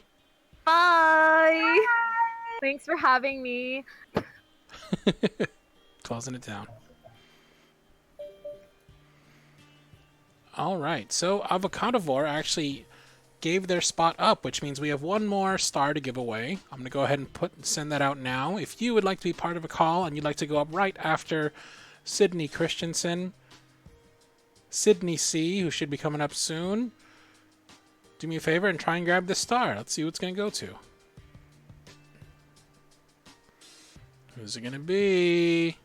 Bye. Thanks for having me. Closing it down. All right. So Avocadovore actually gave their spot up, which means we have one more star to give away. I'm gonna go ahead and send that out now. If you would like to be part of a call and you'd like to go up right after Sydney Christensen, Sydney C, who should be coming up soon, do me a favor and try and grab this star. Let's see who it's gonna go to. Who's it gonna be?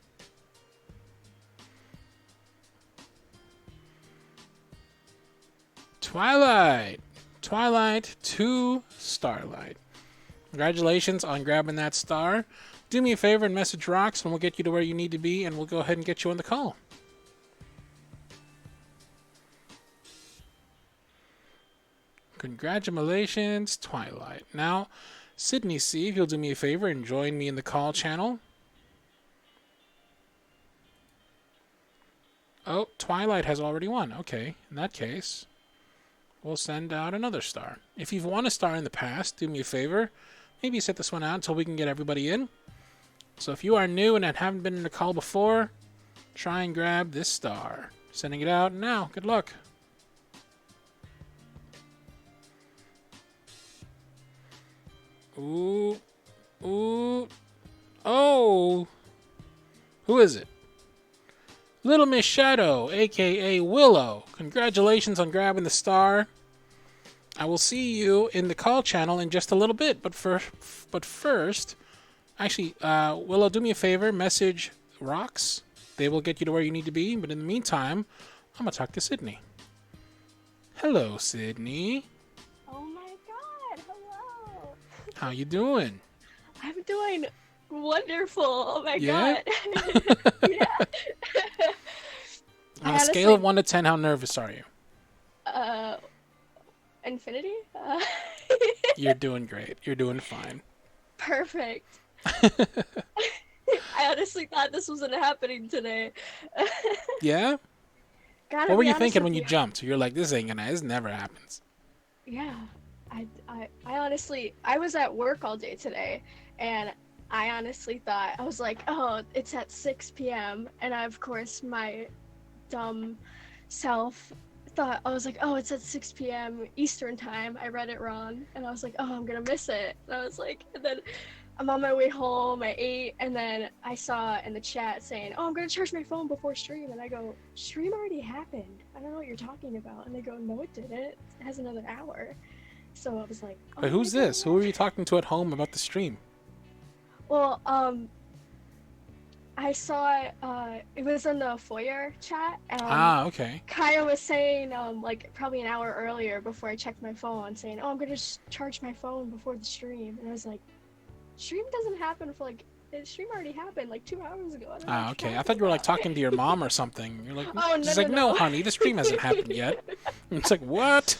Twilight to Starlight. Congratulations on grabbing that star. Do me a favor and message Rocks and we'll get you to where you need to be and we'll go ahead and get you on the call. Congratulations, Twilight. Now, Sydney C, if you'll do me a favor and join me in the call channel. Oh, Twilight has already won. Okay, in that case, we'll send out another star. If you've won a star in the past, do me a favor. Maybe set this one out until we can get everybody in. So if you are new and haven't been in the call before, try and grab this star. Sending it out now. Good luck. Ooh. Ooh. Oh. Who is it? Little Miss Shadow, aka Willow. Congratulations on grabbing the star. I will see you in the call channel in just a little bit, but first, actually, Willow, do me a favor, message Rocks. They will get you to where you need to be, but in the meantime, I'm gonna talk to Sydney. Hello, Sydney. Oh my God! Hello. How you doing? I'm doing wonderful. Oh my Yeah? God. Yeah. On a I scale of honestly- 1 to 10, how nervous are you? Infinity. You're doing great. You're doing fine. Perfect. I honestly thought this wasn't happening today. Yeah? Gotta What were be you honest thinking with when you jumped? You're like, this never happens. Yeah, I honestly, I was at work all day today, and I honestly thought, I was like, oh, it's at 6 p.m. And I, of course, my dumb self thought, I was like, oh, it's at 6 p.m. Eastern time. I read it wrong, and I was like, oh, I'm gonna miss it. And I was like, and then I'm on my way home. I ate, and then I saw in the chat saying, "Oh, I'm gonna charge my phone before stream." And I go, "Stream already happened. I don't know what you're talking about." And they go, "No, it didn't. It has another hour." So I was like, "Oh But who's my this? God." Who are you talking to at home about the stream? Well, I saw it was in the foyer chat, and Okay. Kaya was saying like probably an hour earlier before I checked my phone, saying, "Oh, I'm gonna charge my phone before the stream," and I was like, "Stream doesn't happen for like the stream already happened like 2 hours ago." I don't know what you're Okay. I thought you were like talking talking to your mom or something. You're like, Oh, no, she's no, like, no. no, honey, the stream hasn't happened yet. And it's like, what?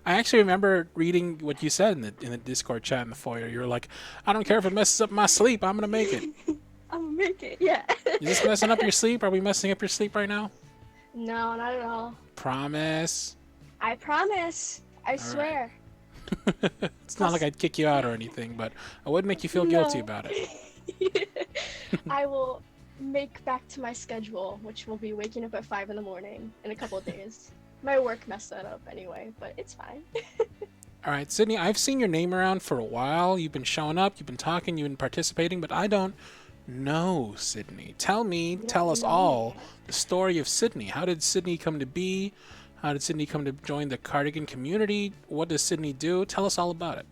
I actually remember reading what you said in the Discord chat in the foyer. You were like, I don't care if it messes up my sleep. I'm gonna make it. I'm gonna make it, yeah. Is this messing up your sleep? Are we messing up your sleep right now? No, not at all. Promise. I promise. I swear. It's not like I'd kick you out or anything, but I would make you feel guilty about it. I will make back to my schedule, which will be waking up at 5 in the morning in a couple of days. My work messed that up anyway, but it's fine. All right, Sydney, I've seen your name around for a while. You've been showing up, you've been talking, you've been participating, but I don't know Sydney. Tell us all the story of Sydney. How did Sydney come to be? How did Sydney come to join the cardigan community? What does Sydney do? Tell us all about it.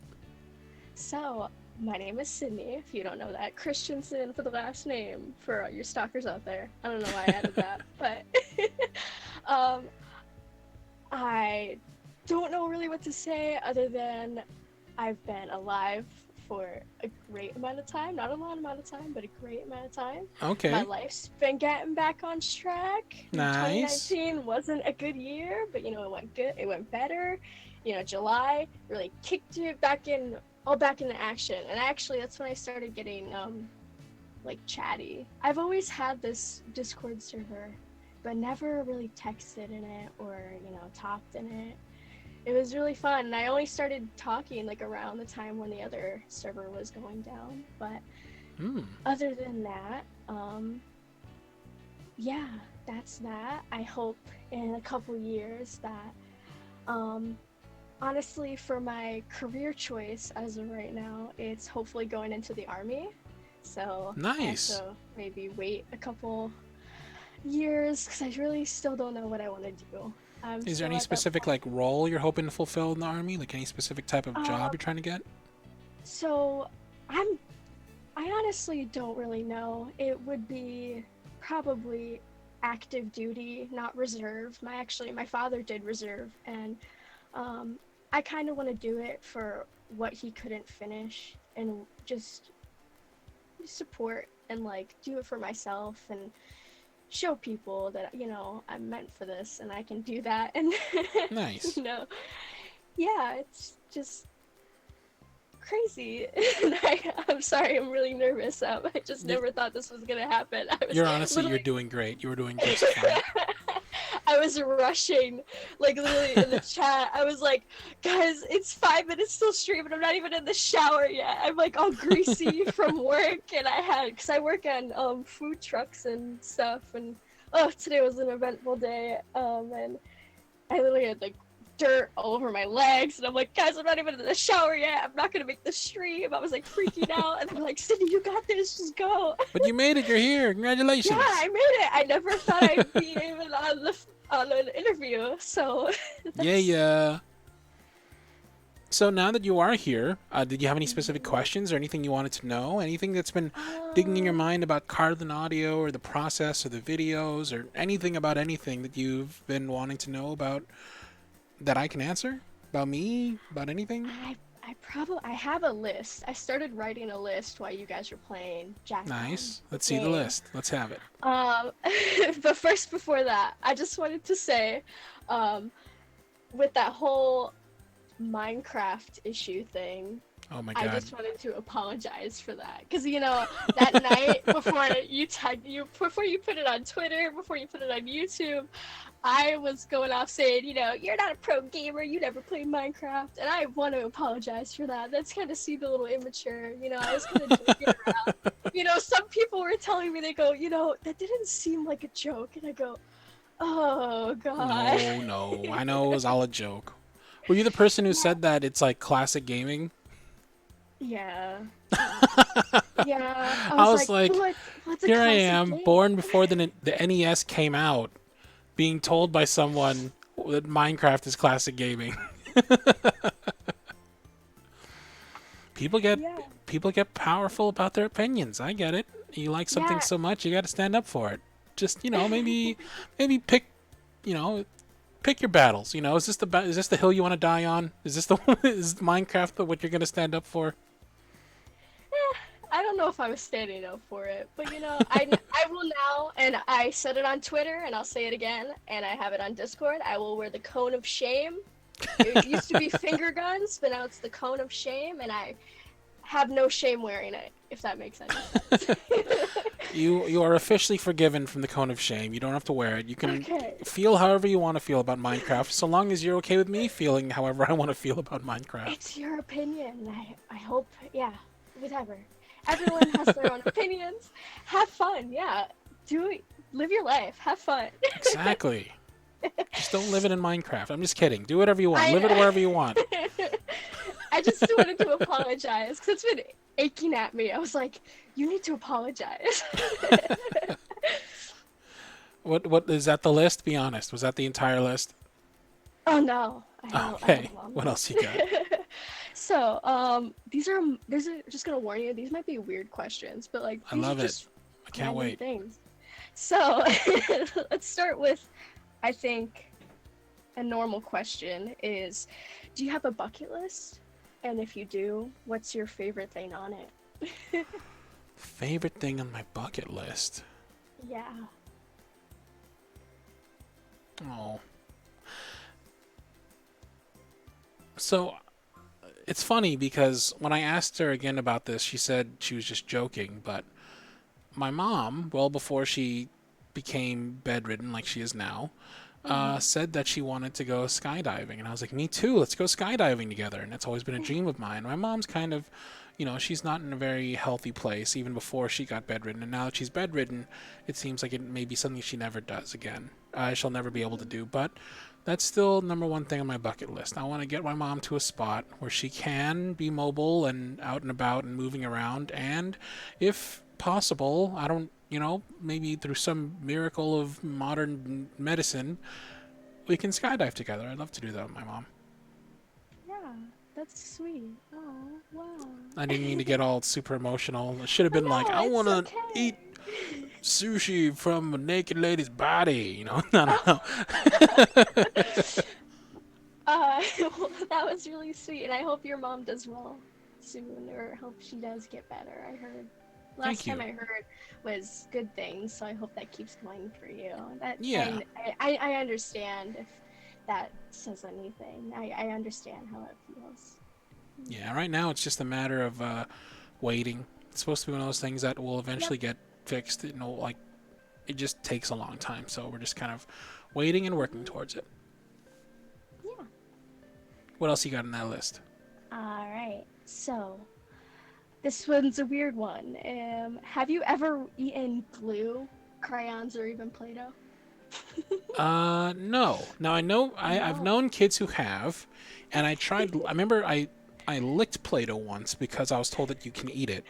So, my name is Sydney, if you don't know that. Christensen for the last name, for your stalkers out there. I don't know why I added that, but I don't know really what to say other than I've been alive for a great amount of time. Not a long amount of time, but a great amount of time. Okay. My life's been getting back on track. Nice. 2019 wasn't a good year, but it went good. It went better. July really kicked it back in, all back into action. And actually, that's when I started getting like chatty. I've always had this Discord server, but never really texted in it or talked in it. It was really fun, and I only started talking like around the time when the other server was going down. But other than that, yeah, that's that. I hope in a couple years that honestly, for my career choice as of right now, it's hopefully going into the army. So nice. So maybe wait a couple years, because I really still don't know what I want to do. Is there any specific like role you're hoping to fulfill in the army? Like any specific type of job you're trying to get? So I honestly don't really know. It would be probably active duty, not reserve. My father did reserve, and I kind of want to do it for what he couldn't finish, and just support and like do it for myself and show people that I'm meant for this and I can do that. And nice. Yeah, it's just crazy. And I'm sorry, I'm really nervous. I just never thought this was gonna happen. You're doing great. You were doing just fine. I was rushing, like literally in the chat. I was like, guys, it's 5 minutes till stream and I'm not even in the shower yet. I'm like all greasy from work, and because I work on food trucks and stuff, and today was an eventful day, and I literally had like dirt all over my legs, and I'm like, guys, I'm not even in the shower yet. I'm not gonna make the stream. I was like freaking out, and they're like, Sydney, you got this, just go. But you made it. You're here. Congratulations. Yeah, I made it. I never thought I'd be even on an interview. So yeah. So now that you are here, did you have any specific questions or anything you wanted to know? Anything that's been digging in your mind about Carlin Audio or the process or the videos or anything about anything that you've been wanting to know about that I can answer? About me? About anything? I have a list. I started writing a list while you guys were playing Jack. Nice. Let's see the list. Let's have it. But first, before that, I just wanted to say, with that whole Minecraft issue thing, oh my God, I just wanted to apologize for that, because that night before you put it on Twitter, before you put it on YouTube, I was going off saying, you're not a pro gamer, you never played Minecraft, and I want to apologize for that. That's kind of seemed a little immature, I was kind of joking around. Some people were telling me, they go, that didn't seem like a joke, and I go, oh God. No, I know it was all a joke. Were you the person who said that it's like classic gaming? Yeah. Yeah. I was like, what's a here I classic am, game? born before the NES came out, being told by someone that Minecraft is classic gaming. People get powerful about their opinions. I get it. You like something so much, you got to stand up for it. Just maybe pick pick your battles. Is this the hill you want to die on? Is Minecraft what you're going to stand up for? I don't know if I was standing up for it, but I will now, and I said it on Twitter, and I'll say it again, and I have it on Discord. I will wear the cone of shame. It used to be finger guns, but now it's the cone of shame, and I have no shame wearing it, if that makes any sense. You are officially forgiven from the cone of shame. You don't have to wear it. You can feel however you want to feel about Minecraft, so long as you're okay with me feeling however I want to feel about Minecraft. It's your opinion. I hope, whatever. Everyone has their own opinions. Have fun, yeah. Do it. Live your life. Have fun. Exactly. Just don't live it in Minecraft. I'm just kidding. Do whatever you want. Live it wherever you want. I just wanted to apologize because it's been aching at me. I was like, you need to apologize. What is that the list? Be honest. Was that the entire list? Oh no. Okay. What else you got? So, these are just gonna warn you, these might be weird questions, but like I love it. I can't wait. Things. So, let's start with, I think, a normal question is, do you have a bucket list? And if you do, what's your favorite thing on it? Favorite thing on my bucket list? Yeah. Oh. So, it's funny because when I asked her again about this, she said she was just joking, but my mom, well before she became bedridden like she is now, said that she wanted to go skydiving. And I was like, me too, let's go skydiving together. And it's always been a dream of mine. My mom's kind of, she's not in a very healthy place even before she got bedridden. And now that she's bedridden, it seems like it may be something she never does again. She'll never be able to do, but that's still number one thing on my bucket list. I want to get my mom to a spot where she can be mobile and out and about and moving around. And if possible, I don't, maybe through some miracle of modern medicine, we can skydive together. I'd love to do that with my mom. Yeah, that's sweet. Oh, wow. I didn't mean to get all super emotional. It should have been I want to eat sushi from a naked lady's body, I don't know. Well, that was really sweet, and I hope your mom does well soon, or hope she does get better. I heard last time I heard was good things, so I hope that keeps going for you. And I understand if that says anything. I understand how it feels. Yeah, right now it's just a matter of waiting. It's supposed to be one of those things that will eventually get fixed. It just takes a long time, so we're just kind of waiting and working towards it. Yeah. What else you got on that list? All right, so this one's a weird one. Have you ever eaten glue, crayons, or even Play-Doh? No. Now I've known kids who have, and I tried. I remember I licked Play-Doh once because I was told that you can eat it,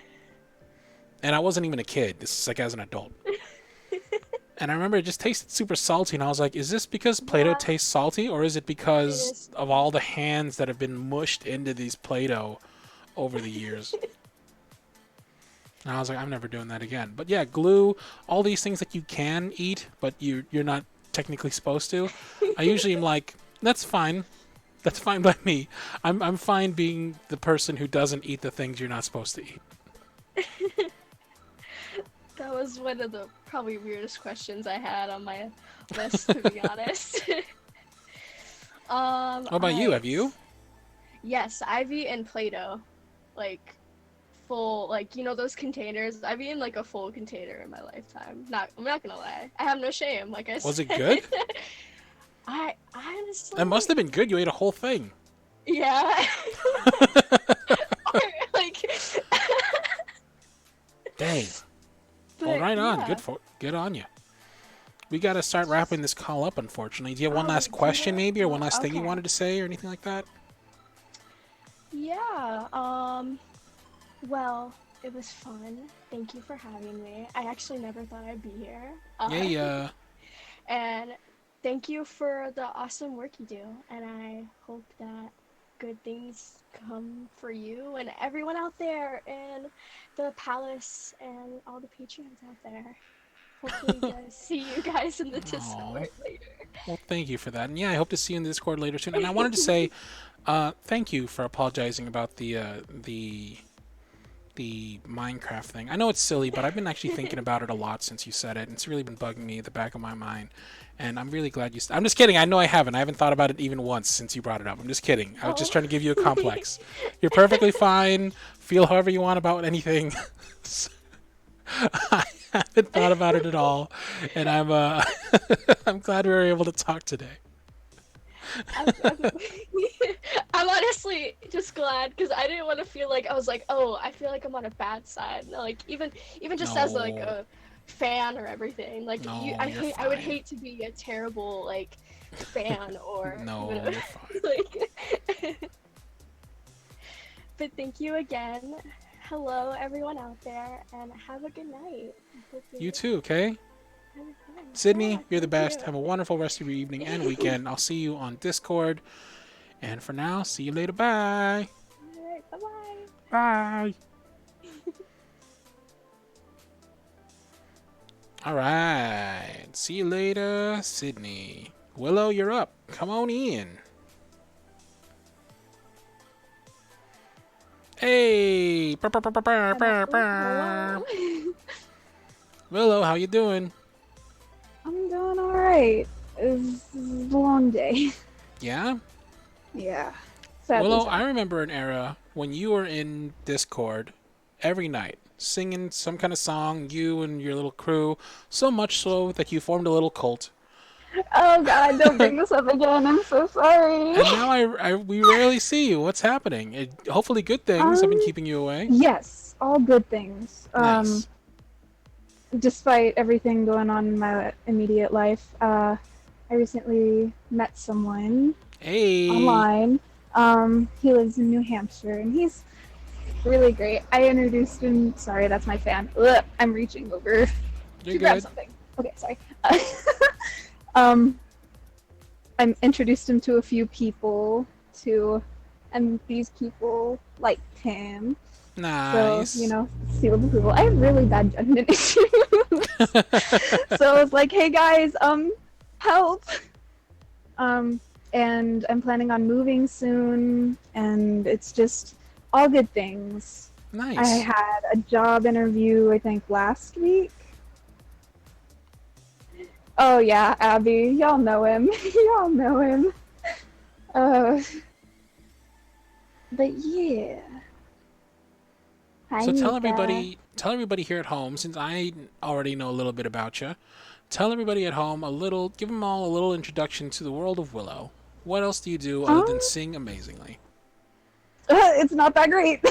and I wasn't even a kid. This is as an adult. And I remember it just tasted super salty, and I was like, is this because Play-Doh tastes salty, or is it because of all the hands that have been mushed into these Play-Doh over the years? And I was like, I'm never doing that again. But yeah, glue, all these things that you can eat, but you're not technically supposed to. I usually am like, that's fine. That's fine by me. I'm fine being the person who doesn't eat the things you're not supposed to eat. That was one of the probably weirdest questions I had on my list, to be honest. What about you? Have you? Yes, I've eaten Play-Doh, full, those containers. I've eaten a full container in my lifetime. I'm not gonna lie. I have no shame. Like I said. Was it good? I honestly. It must have been good. You ate a whole thing. Yeah. Dang. Well, right on. Good on you. We got to start wrapping this call up, unfortunately. Do you have one last question, maybe, or one last thing you wanted to say, or anything like that? Yeah. Well, it was fun. Thank you for having me. I actually never thought I'd be here. Yeah. And thank you for the awesome work you do. And I hope that good things come for you and everyone out there in the palace and all the patrons out there. Hopefully see you guys in the Discord later. Well, thank you for that. And yeah, I hope to see you in the Discord later soon. And I wanted to say thank you for apologizing about the Minecraft thing. I know it's silly, but I've been actually thinking about it a lot since you said it, and it's really been bugging me at the back of my mind. And I'm really glad you. I'm just kidding. I know I haven't. I haven't thought about it even once since you brought it up. I'm just kidding. I was just trying to give you a complex. You're perfectly fine. Feel however you want about anything. I haven't thought about it at all, and I'm I'm glad we were able to talk today. I'm honestly just glad because I didn't want to feel like I was like, oh, I feel like I'm on a bad side. Like even just as like a fan or everything. Like I would hate to be a terrible like fan or no, you're fine. Like, but thank you again. Hello everyone out there, and have a good night. You too, okay? Sydney, you're the best. Have a wonderful rest of your evening and weekend. I'll see you on Discord. And for now, see you later. Bye. All right, bye-bye. Bye. All right. See you later, Sydney. Willow, you're up. Come on in. Hey. Willow, how you doing? I'm doing alright. It's a long day. Yeah? Yeah. Willow, I remember an era when you were in Discord every night, singing some kind of song, you and your little crew, so much so that you formed a little cult. Oh god, don't bring this up again. I'm so sorry. And now we rarely see you. What's happening? Hopefully good things have been keeping you away. Yes, all good things. Nice. Despite everything going on in my immediate life, I recently met someone online. He lives in New Hampshire, and he's really great. I introduced him. Sorry, that's my fan. Ugh, I'm reaching over to grab something. Okay, sorry. I introduced him to a few people too, and these people liked him. Nice. So, seal of approval. I have really bad judgment issues. So I was like, hey guys, help. And I'm planning on moving soon, and it's just all good things. Nice. I had a job interview, I think, last week. Oh yeah, Abby, y'all know him. Y'all know him. But yeah. So tell everybody here at home, since I already know a little bit about you, tell everybody at home give them all a little introduction to the world of Willow. What else do you do other than sing amazingly? It's not that great.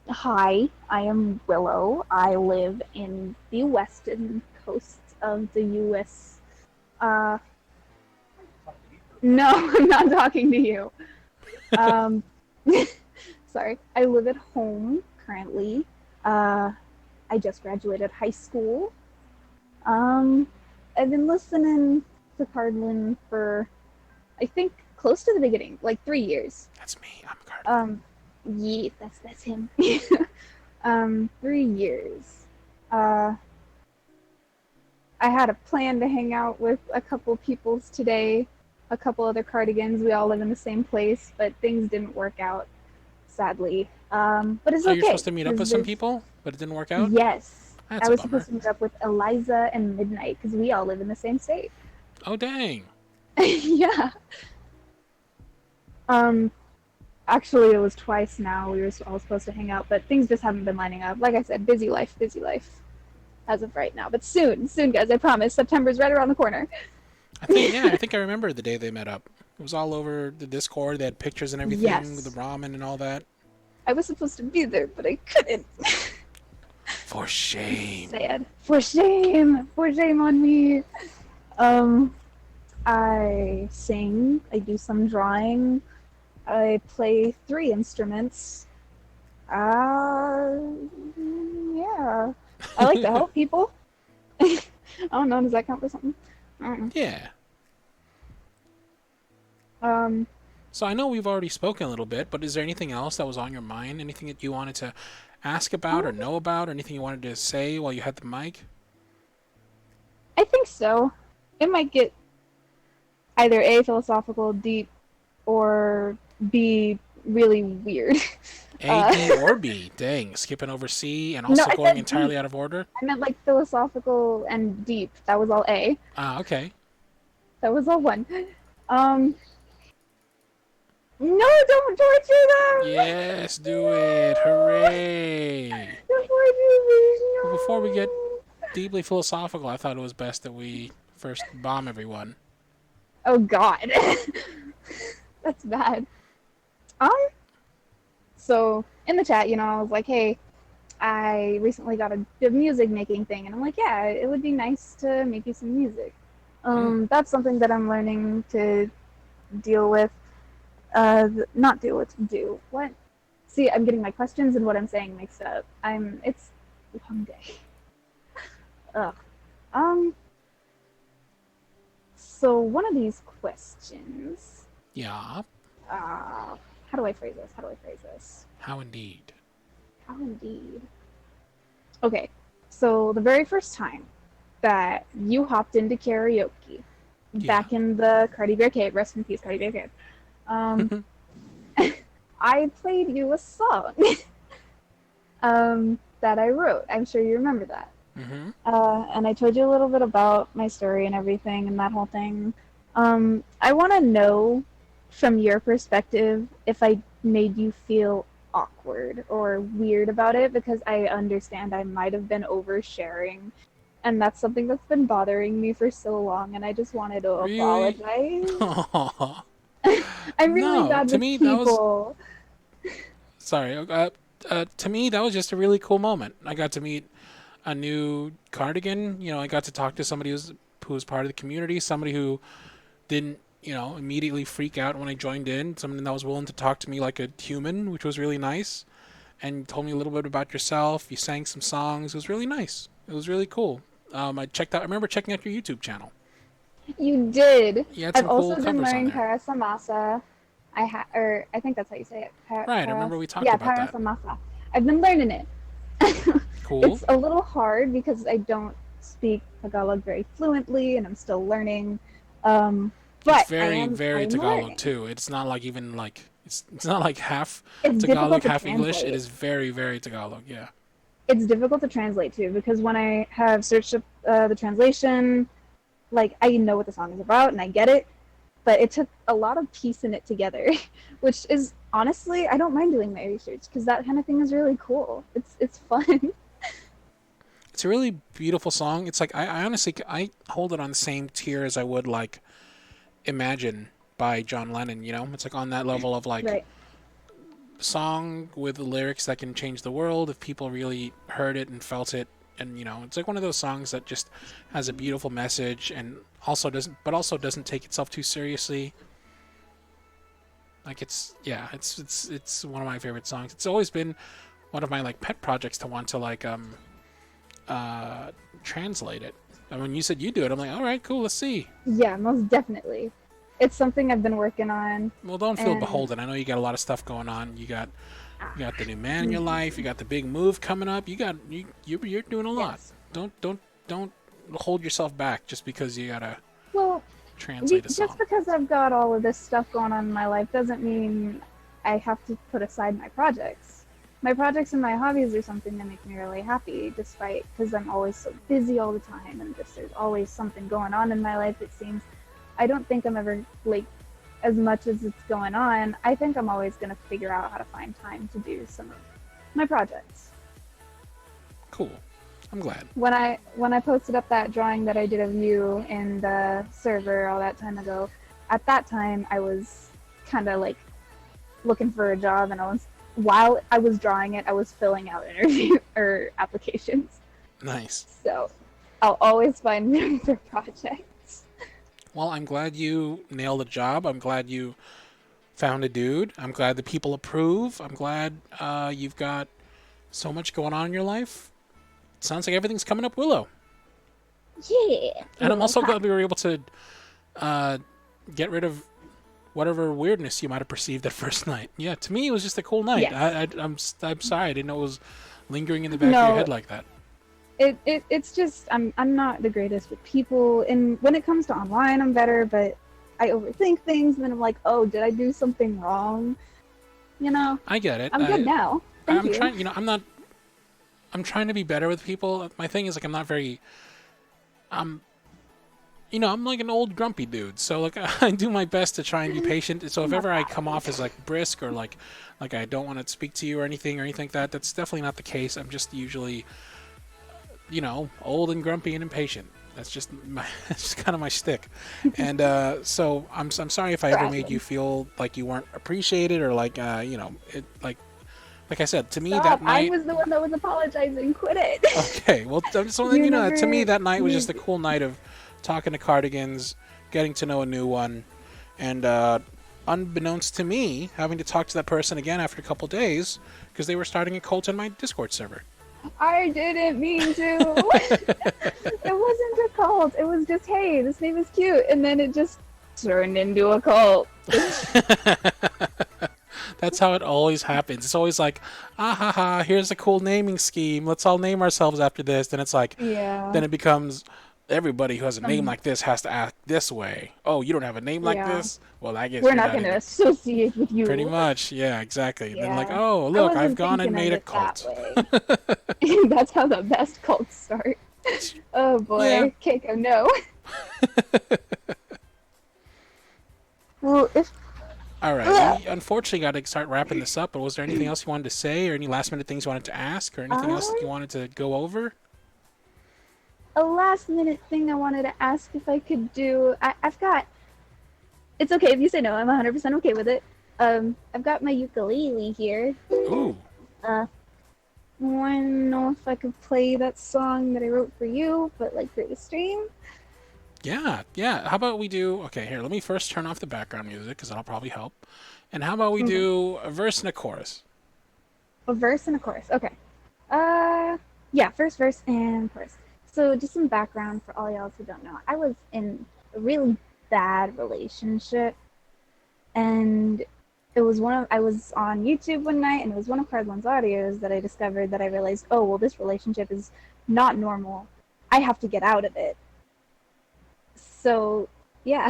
Hi, I am Willow. I live in the western coast of the U.S. No, I'm not talking to you. Sorry. I live at home currently. I just graduated high school. I've been listening to Cardlin for, I think, close to the beginning, like 3 years. That's me. I'm Cardlin. Yeah, that's him. 3 years. I had a plan to hang out with a couple peoples today, a couple other cardigans. We all live in the same place, but things didn't work out, sadly. But it's okay. You're supposed to meet up with some people, but it didn't work out? Yes. That's I was a bummer. supposed to meet up with Eliza and Midnight, because we all live in the same state. Oh, dang. Yeah. Actually, it was twice now. We were all supposed to hang out, but things just haven't been lining up. Like I said, busy life as of right now. But soon, guys, I promise. September's right around the corner. I think I remember the day they met up. It was all over the Discord. They had pictures and everything with the ramen and all that. I was supposed to be there, but I couldn't. For shame. Sad. For shame. For shame on me. I sing. I do some drawing. I play 3 instruments. Yeah. I like to help people. I don't know, does that count for something? I don't know. Yeah. Um, So I know we've already spoken a little bit, but is there anything else that was on your mind? Anything that you wanted to ask about or know about, or anything you wanted to say while you had the mic? I think so. It might get either A, philosophical, deep, or B, really weird. A, D, or B. Dang, skipping over C and No, also I going said entirely deep. out of order? I meant like philosophical and deep. That was all A. Ah, okay. That was all 1. No, don't torture them! Yes, do it. Hooray. No. Before we get deeply philosophical, I thought it was best that we first bomb everyone. Oh god. That's bad. So in the chat, I was like, hey, I recently got a music making thing, and I'm like, yeah, it would be nice to make you some music. That's something that I'm learning to deal with. Not deal with, do. What? See, I'm getting my questions and what I'm saying mixed up. It's a long day. Ugh. So one of these questions. Yeah. How do I phrase this? How indeed. Okay, so the very first time that you hopped into karaoke, back in the Cardi Bear Cave, rest in peace, Cardi Bear Cave, I played you a song that I wrote. I'm sure you remember that. Mm-hmm. And I told you a little bit about my story and everything and that whole thing. I want to know from your perspective if I made you feel awkward or weird about it, because I understand I might have been oversharing, and that's something that's been bothering me for so long, and I just wanted to apologize. I'm really bad with people. Sorry. To me, that was just a really cool moment. I got to meet a new Cardigan. I got to talk to somebody who was part of the community, somebody who didn't, immediately freak out when I joined in, someone that was willing to talk to me like a human, which was really nice, and told me a little bit about yourself. You sang some songs. It was really nice. It was really cool. I remember checking out your YouTube channel. You did. I've also been learning Parasamasa. I think that's how you say it. Right, I remember we talked about that. Parasamasa. I've been learning it. Cool. It's a little hard because I don't speak Tagalog very fluently, and I'm still learning. But it's very Tagalog learning. too. It's not like it's not like half It's Tagalog, half translate. English. It is very, very Tagalog. Yeah. It's difficult to translate too, because when I have searched up the translation, like, I know what the song is about and I get it, but it took a lot of piecing it together, which is honestly, I don't mind doing my research because that kind of thing is really cool. It's fun. It's a really beautiful song. It's like I honestly hold it on the same tier as I would like Imagine by John Lennon. It's like on that level of like right. Song with lyrics that can change the world if people really heard it and felt it. And it's like one of those songs that just has a beautiful message and also doesn't take itself too seriously. Like it's one of my favorite songs. It's always been one of my like pet projects to want to like translate it. And when you said you do it, I'm like, all right, cool, let's see. Yeah, most definitely. It's something I've been working on. Well, don't feel beholden. I know you got a lot of stuff going on. You got the new man in your life. You got the big move coming up. You're doing a lot. Yes. Don't hold yourself back just because you gotta translate a song. Just because I've got all of this stuff going on in my life doesn't mean I have to put aside my projects. My projects and my hobbies are something that make me really happy, because I'm always so busy all the time, and there's always something going on in my life, it seems. I don't think I'm ever, like, as much as it's going on, I think I'm always going to figure out how to find time to do some of my projects. Cool. I'm glad. When I posted up that drawing that I did of you in the server all that time ago, at that time I was kind of, like, looking for a job, and while I was drawing it, I was filling out interview or applications. Nice. So I'll always find room for projects. Well, I'm glad you nailed the job. I'm glad you found a dude. I'm glad the people approve. I'm glad you've got so much going on in your life. It sounds like everything's coming up Willow. Yeah. And I'm also glad we were able to get rid of whatever weirdness you might have perceived that first night. Yeah, to me it was just a cool night. Yes. I'm sorry, I didn't know it was lingering in the back of your head like that. It's just I'm not the greatest with people, and when it comes to online I'm better, but I overthink things and then I'm like, oh, did I do something wrong? You know? I get it. I'm good now. Thank you. Trying, I'm trying to be better with people. My thing is like I'm not very I'm like an old grumpy dude, so like I do my best to try and be patient. So if ever I come off as like brisk or like I don't want to speak to you or anything like that, that's definitely not the case. I'm just usually, old and grumpy and impatient. That's just kind of my shtick. And so I'm sorry if I ever made you feel like you weren't appreciated or like it like I said, to me that night. I was the one that was apologizing. Quit it. Okay, well, I just want to let you know that to me that night was just a cool night of talking to cardigans, getting to know a new one, and unbeknownst to me, having to talk to that person again after a couple days because they were starting a cult on my Discord server. I didn't mean to. It wasn't a cult. It was just, hey, this name is cute, and then it just turned into a cult. That's how it always happens. It's always like, here's a cool naming scheme. Let's all name ourselves after this. Then it's like, then it becomes everybody who has a name like this has to act this way. Oh, you don't have a name like this? Well, I guess we're not going to associate with you. Pretty much, yeah, exactly. And then like, oh, look, I've gone and made a cult. That's how the best cults start. Oh boy, Yeah. Keiko, no. Well, if All right, we unfortunately got to start wrapping this up. But was there anything else you wanted to say, or any last minute things you wanted to ask, or anything else that you wanted to go over? a last minute thing I wanted to ask if I could do, I've got, it's okay if you say no, I'm 100% okay with it. I've got my ukulele here. Ooh. Want to know if I could play that song that I wrote for you, but like for the stream? Yeah. How about we do... Okay, here, let me first turn off the background music, because that'll probably help. And how about we do a verse and a chorus? A verse and a chorus, okay. Yeah, first verse and chorus. So just some background for all y'all who don't know. I was in a really bad relationship, and I was on YouTube one night, and it was one of Card One's audios that I discovered that I realized, oh, well, this relationship is not normal. I have to get out of it. So, yeah.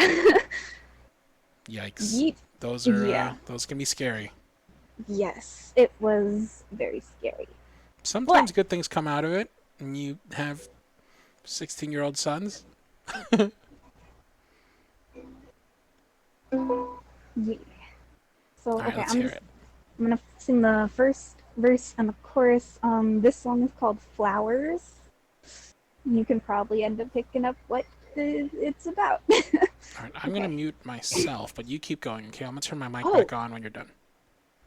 Yikes. Yeet. Those are those can be scary. Yes, it was very scary. Sometimes good things come out of it, and you have 16-year-old sons. Yeah. So, Right, okay, I'm gonna sing the first verse and the chorus. This song is called Flowers. You can probably end up picking up what it's about. All right, I'm gonna mute myself, but you keep going, okay? I'm gonna turn my mic back on when you're done.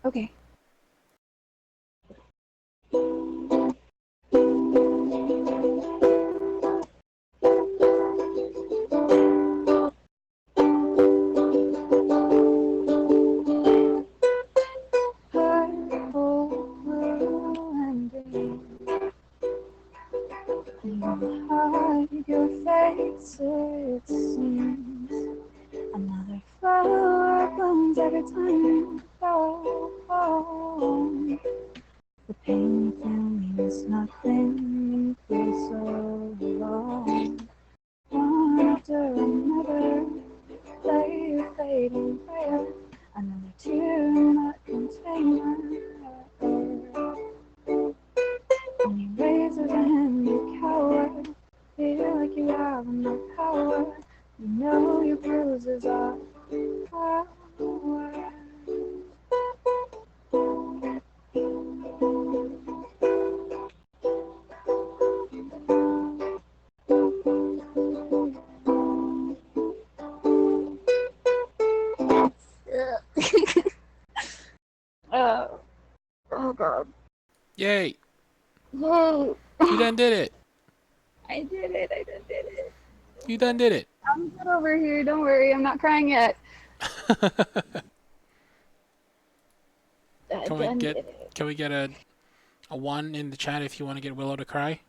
Okay. Hide your face, it seems. Another flower blooms every time you go home. The pain you feel means nothing, you feel so alone. One after another, lay your fading prayer. Another tear not contained. When you raise your hand, you cower. Feel like you have no power. You know your bruises are power. Oh god. Yay! Whoa. You done did it! I did it. You done did it! I'm good over here. Don't worry. I'm not crying yet. Can we get a 1 in the chat if you want to get Willow to cry?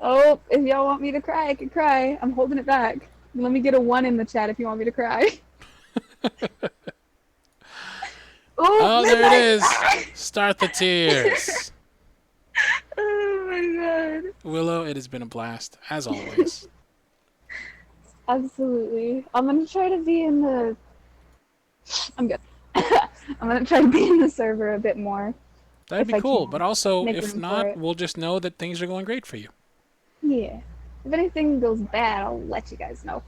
Oh, if y'all want me to cry, I can cry. I'm holding it back. Let me get a 1 in the chat if you want me to cry. Oh, there it is. Start the tears. Oh my god. Willow, it has been a blast, as always. Absolutely. I'm gonna try to be in the... I'm good. I'm gonna try to be in the server a bit more. That'd be cool, but also, if not, we'll just know that things are going great for you. Yeah. If anything goes bad, I'll let you guys know.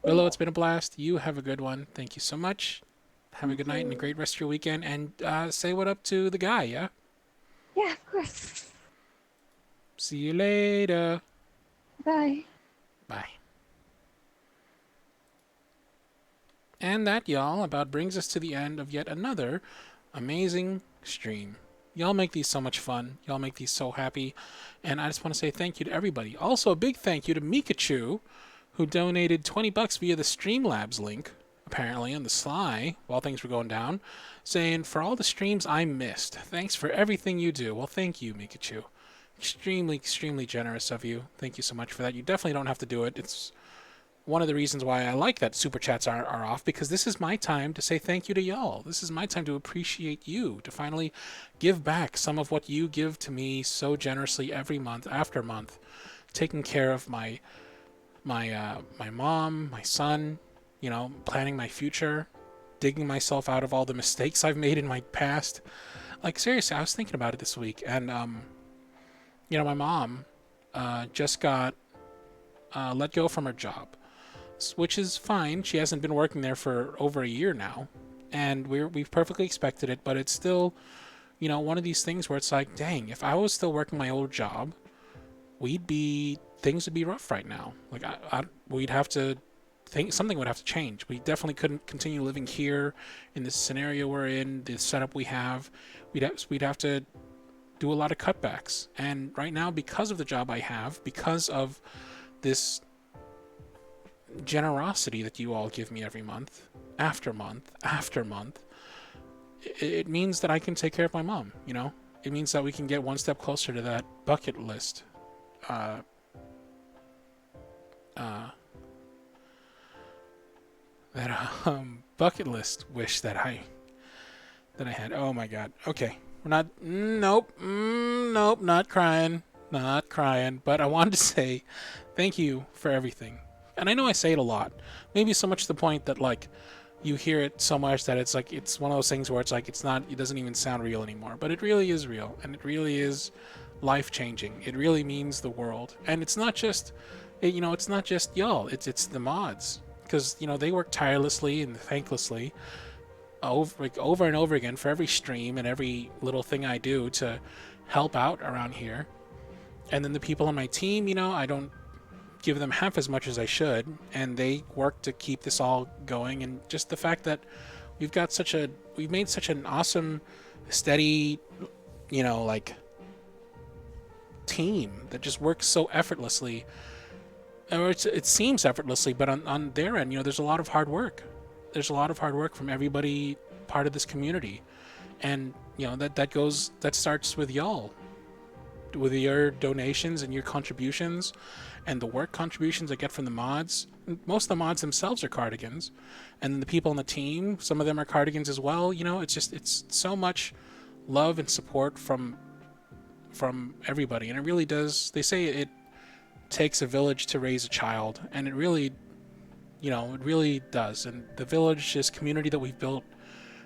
Willow, it's been a blast. You have a good one. Thank you so much. Have a good night and a great rest of your weekend. And say what up to the guy, yeah? Yeah, of course. See you later. Bye. Bye. And that, y'all, about brings us to the end of yet another amazing stream. Y'all make these so much fun. Y'all make these so happy. And I just want to say thank you to everybody. Also, a big thank you to Mikachu, who donated $20 via the Streamlabs link, apparently, on the sly, while things were going down, saying, for all the streams I missed, thanks for everything you do. Well, thank you, Mikachu. Extremely, extremely generous of you. Thank you so much for that. You definitely don't have to do it. It's one of the reasons why I like that Super Chats are off, because this is my time to say thank you to y'all. This is my time to appreciate you, to finally give back some of what you give to me so generously every month after month, taking care of my mom, my son, you know, planning my future, digging myself out of all the mistakes I've made in my past. Like, seriously, I was thinking about it this week, and, you know, my mom just got let go from her job, which is fine. She hasn't been working there for over a year now, and we've perfectly expected it, but it's still, you know, one of these things where it's like, dang, if I was still working my old job, things would be rough right now. Like, we'd have to think something would have to change. We definitely couldn't continue living here in this scenario we're in, the setup we have. We'd have to do a lot of cutbacks. And right now, because of the job I have, because of this generosity that you all give me every month, after month, after month, it means that I can take care of my mom, you know? It means that we can get one step closer to that bucket list. Bucket list wish that I had. Oh my god. Okay. We're not, nope, not crying, but I wanted to say thank you for everything. And I know I say it a lot, maybe so much to the point that, like, you hear it so much that it's like, it's one of those things where it's like, it doesn't even sound real anymore, but it really is real, and it really is life-changing. It really means the world. And it's not just, you know, it's not just y'all, it's the mods, because, you know, they work tirelessly and thanklessly over and over again for every stream and every little thing I do to help out around here. And then the people on my team, you know, I don't give them half as much as I should, and they work to keep this all going. And just the fact that we've made such an awesome, steady, you know, like, team that just works so effortlessly, or it seems effortlessly, but on their end, you know, there's a lot of hard work. There's a lot of hard work from everybody part of this community. And, you know, that starts with y'all, with your donations and your contributions and the work contributions I get from the mods. Most of the mods themselves are cardigans, and the people on the team, some of them are cardigans as well. You know, it's so much love and support from everybody. And it really does, they say it takes a village to raise a child, and it really, you know, it really does. And the village, this community that we've built,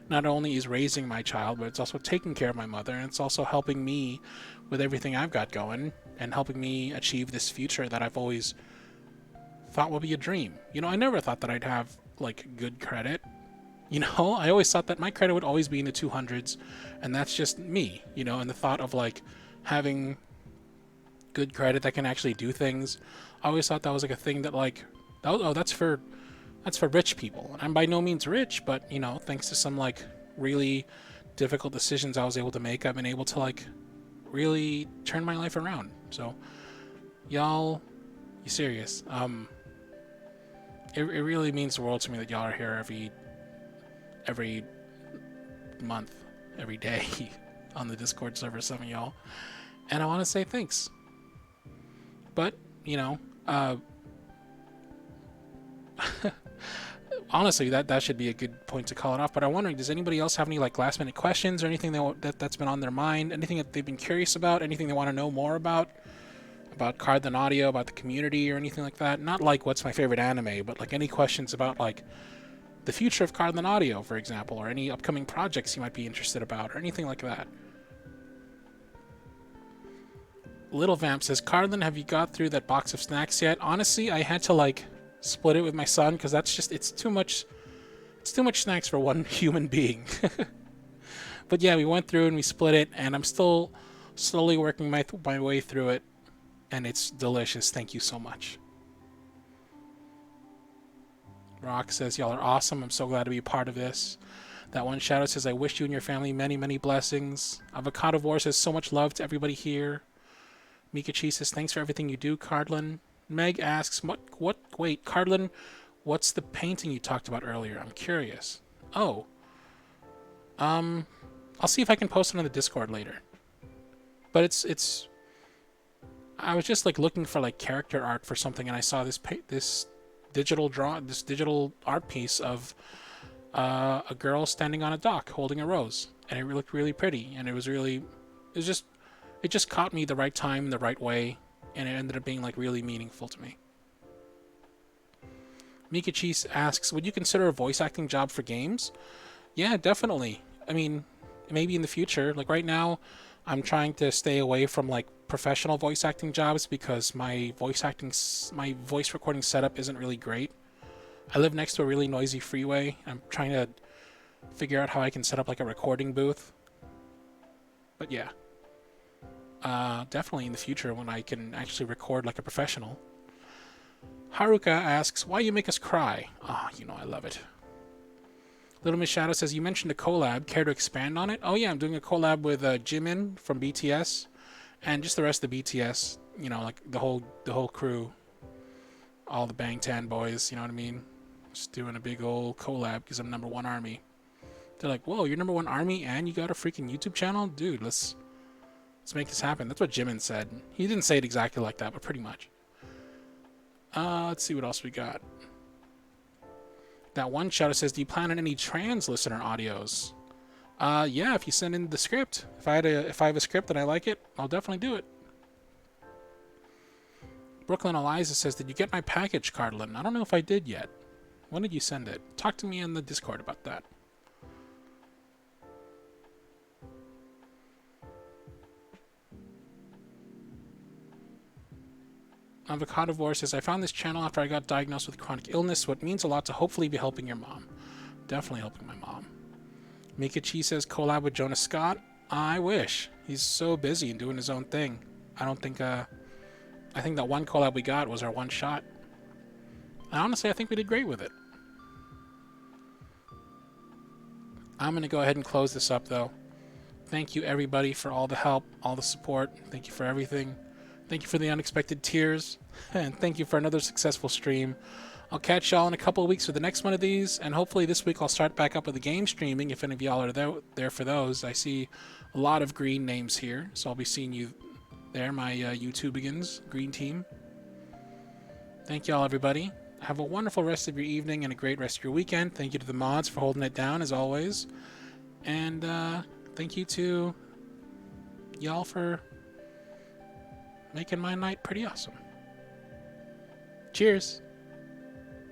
not only is raising my child, but it's also taking care of my mother, and it's also helping me with everything I've got going, and helping me achieve this future that I've always thought would be a dream. You know, I never thought that I'd have, like, good credit. You know, I always thought that my credit would always be in the 200s, and that's just me, you know, and the thought of, like, having good credit that can actually do things, I always thought that was, like, a thing that, like, oh, that's for rich people. And I'm by no means rich, but, you know, thanks to some, like, really difficult decisions I was able to make, I've been able to, like, really turn my life around. So, y'all, you serious? It really means the world to me that y'all are here every month, every day on the Discord server, some of y'all. And I want to say thanks. But, you know, honestly, that should be a good point to call it off. But I'm wondering, does anybody else have any like last minute questions or anything that's been on their mind? Anything that they've been curious about? Anything they want to know more about Card Than Audio, about the community or anything like that? Not like what's my favorite anime, but like any questions about like the future of Card Than Audio, for example, or any upcoming projects you might be interested about or anything like that. Little Vamp says, Cardland, have you got through that box of snacks yet? Honestly, I had to like split it with my son because that's just it's too much snacks for one human being. But yeah, we went through and we split it, and I'm still slowly working my way through it, and it's delicious. Thank you so much. Rock says, y'all are awesome. I'm so glad to be a part of this. That one Shadow says, I wish you and your family many, many blessings. Avocado Vor says, so much love to everybody here. Mikachi says, thanks for everything you do, Cardlin. Meg asks, wait, Cardlin, what's the painting you talked about earlier? I'm curious. Oh. I'll see if I can post it on the Discord later. But it's I was just like looking for like character art for something, and I saw this digital art piece of a girl standing on a dock holding a rose, and it looked really pretty, and it just caught me the right time, the right way, and it ended up being like really meaningful to me. Mika Cheese asks, would you consider a voice acting job for games? Yeah, definitely. I mean, maybe in the future. Like right now, I'm trying to stay away from like professional voice acting jobs because my voice recording setup isn't really great. I live next to a really noisy freeway. I'm trying to figure out how I can set up like a recording booth. But yeah. Definitely in the future when I can actually record like a professional. Haruka asks, why you make us cry? Ah, you know I love it. Little Miss Shadow says, you mentioned a collab. Care to expand on it? Oh yeah, I'm doing a collab with Jimin from BTS and just the rest of the BTS. You know, like the whole crew, all the Bangtan boys. You know what I mean? Just doing a big old collab because I'm #1 army. They're like, whoa, you're #1 army and you got a freaking YouTube channel, dude. Let's make this happen. That's what Jimin said. He didn't say it exactly like that, but pretty much. Let's see what else we got. That one Shadow says, do you plan on any trans listener audios? Yeah, if you send in the script. If I have a script and I like it, I'll definitely do it. Brooklyn Eliza says, did you get my package, Cardlin? I don't know if I did yet. When did you send it? Talk to me in the Discord about that. Avocado Vor says, I found this channel after I got diagnosed with chronic illness, so it means a lot to hopefully be helping your mom. Definitely helping my mom. Mikachi says, collab with Jonas Scott. I wish. He's so busy and doing his own thing. I don't think, I think that one collab we got was our one shot. And honestly, I think we did great with it. I'm going to go ahead and close this up, though. Thank you, everybody, for all the help, all the support. Thank you for everything. Thank you for the unexpected tears, and thank you for another successful stream. I'll catch y'all in a couple of weeks with the next one of these, and hopefully this week I'll start back up with the game streaming if any of y'all are there for those. I see a lot of green names here, so I'll be seeing you there, my YouTubigans, green team. Thank y'all, everybody. Have a wonderful rest of your evening and a great rest of your weekend. Thank you to the mods for holding it down, as always. And thank you to y'all for making my night pretty awesome. Cheers!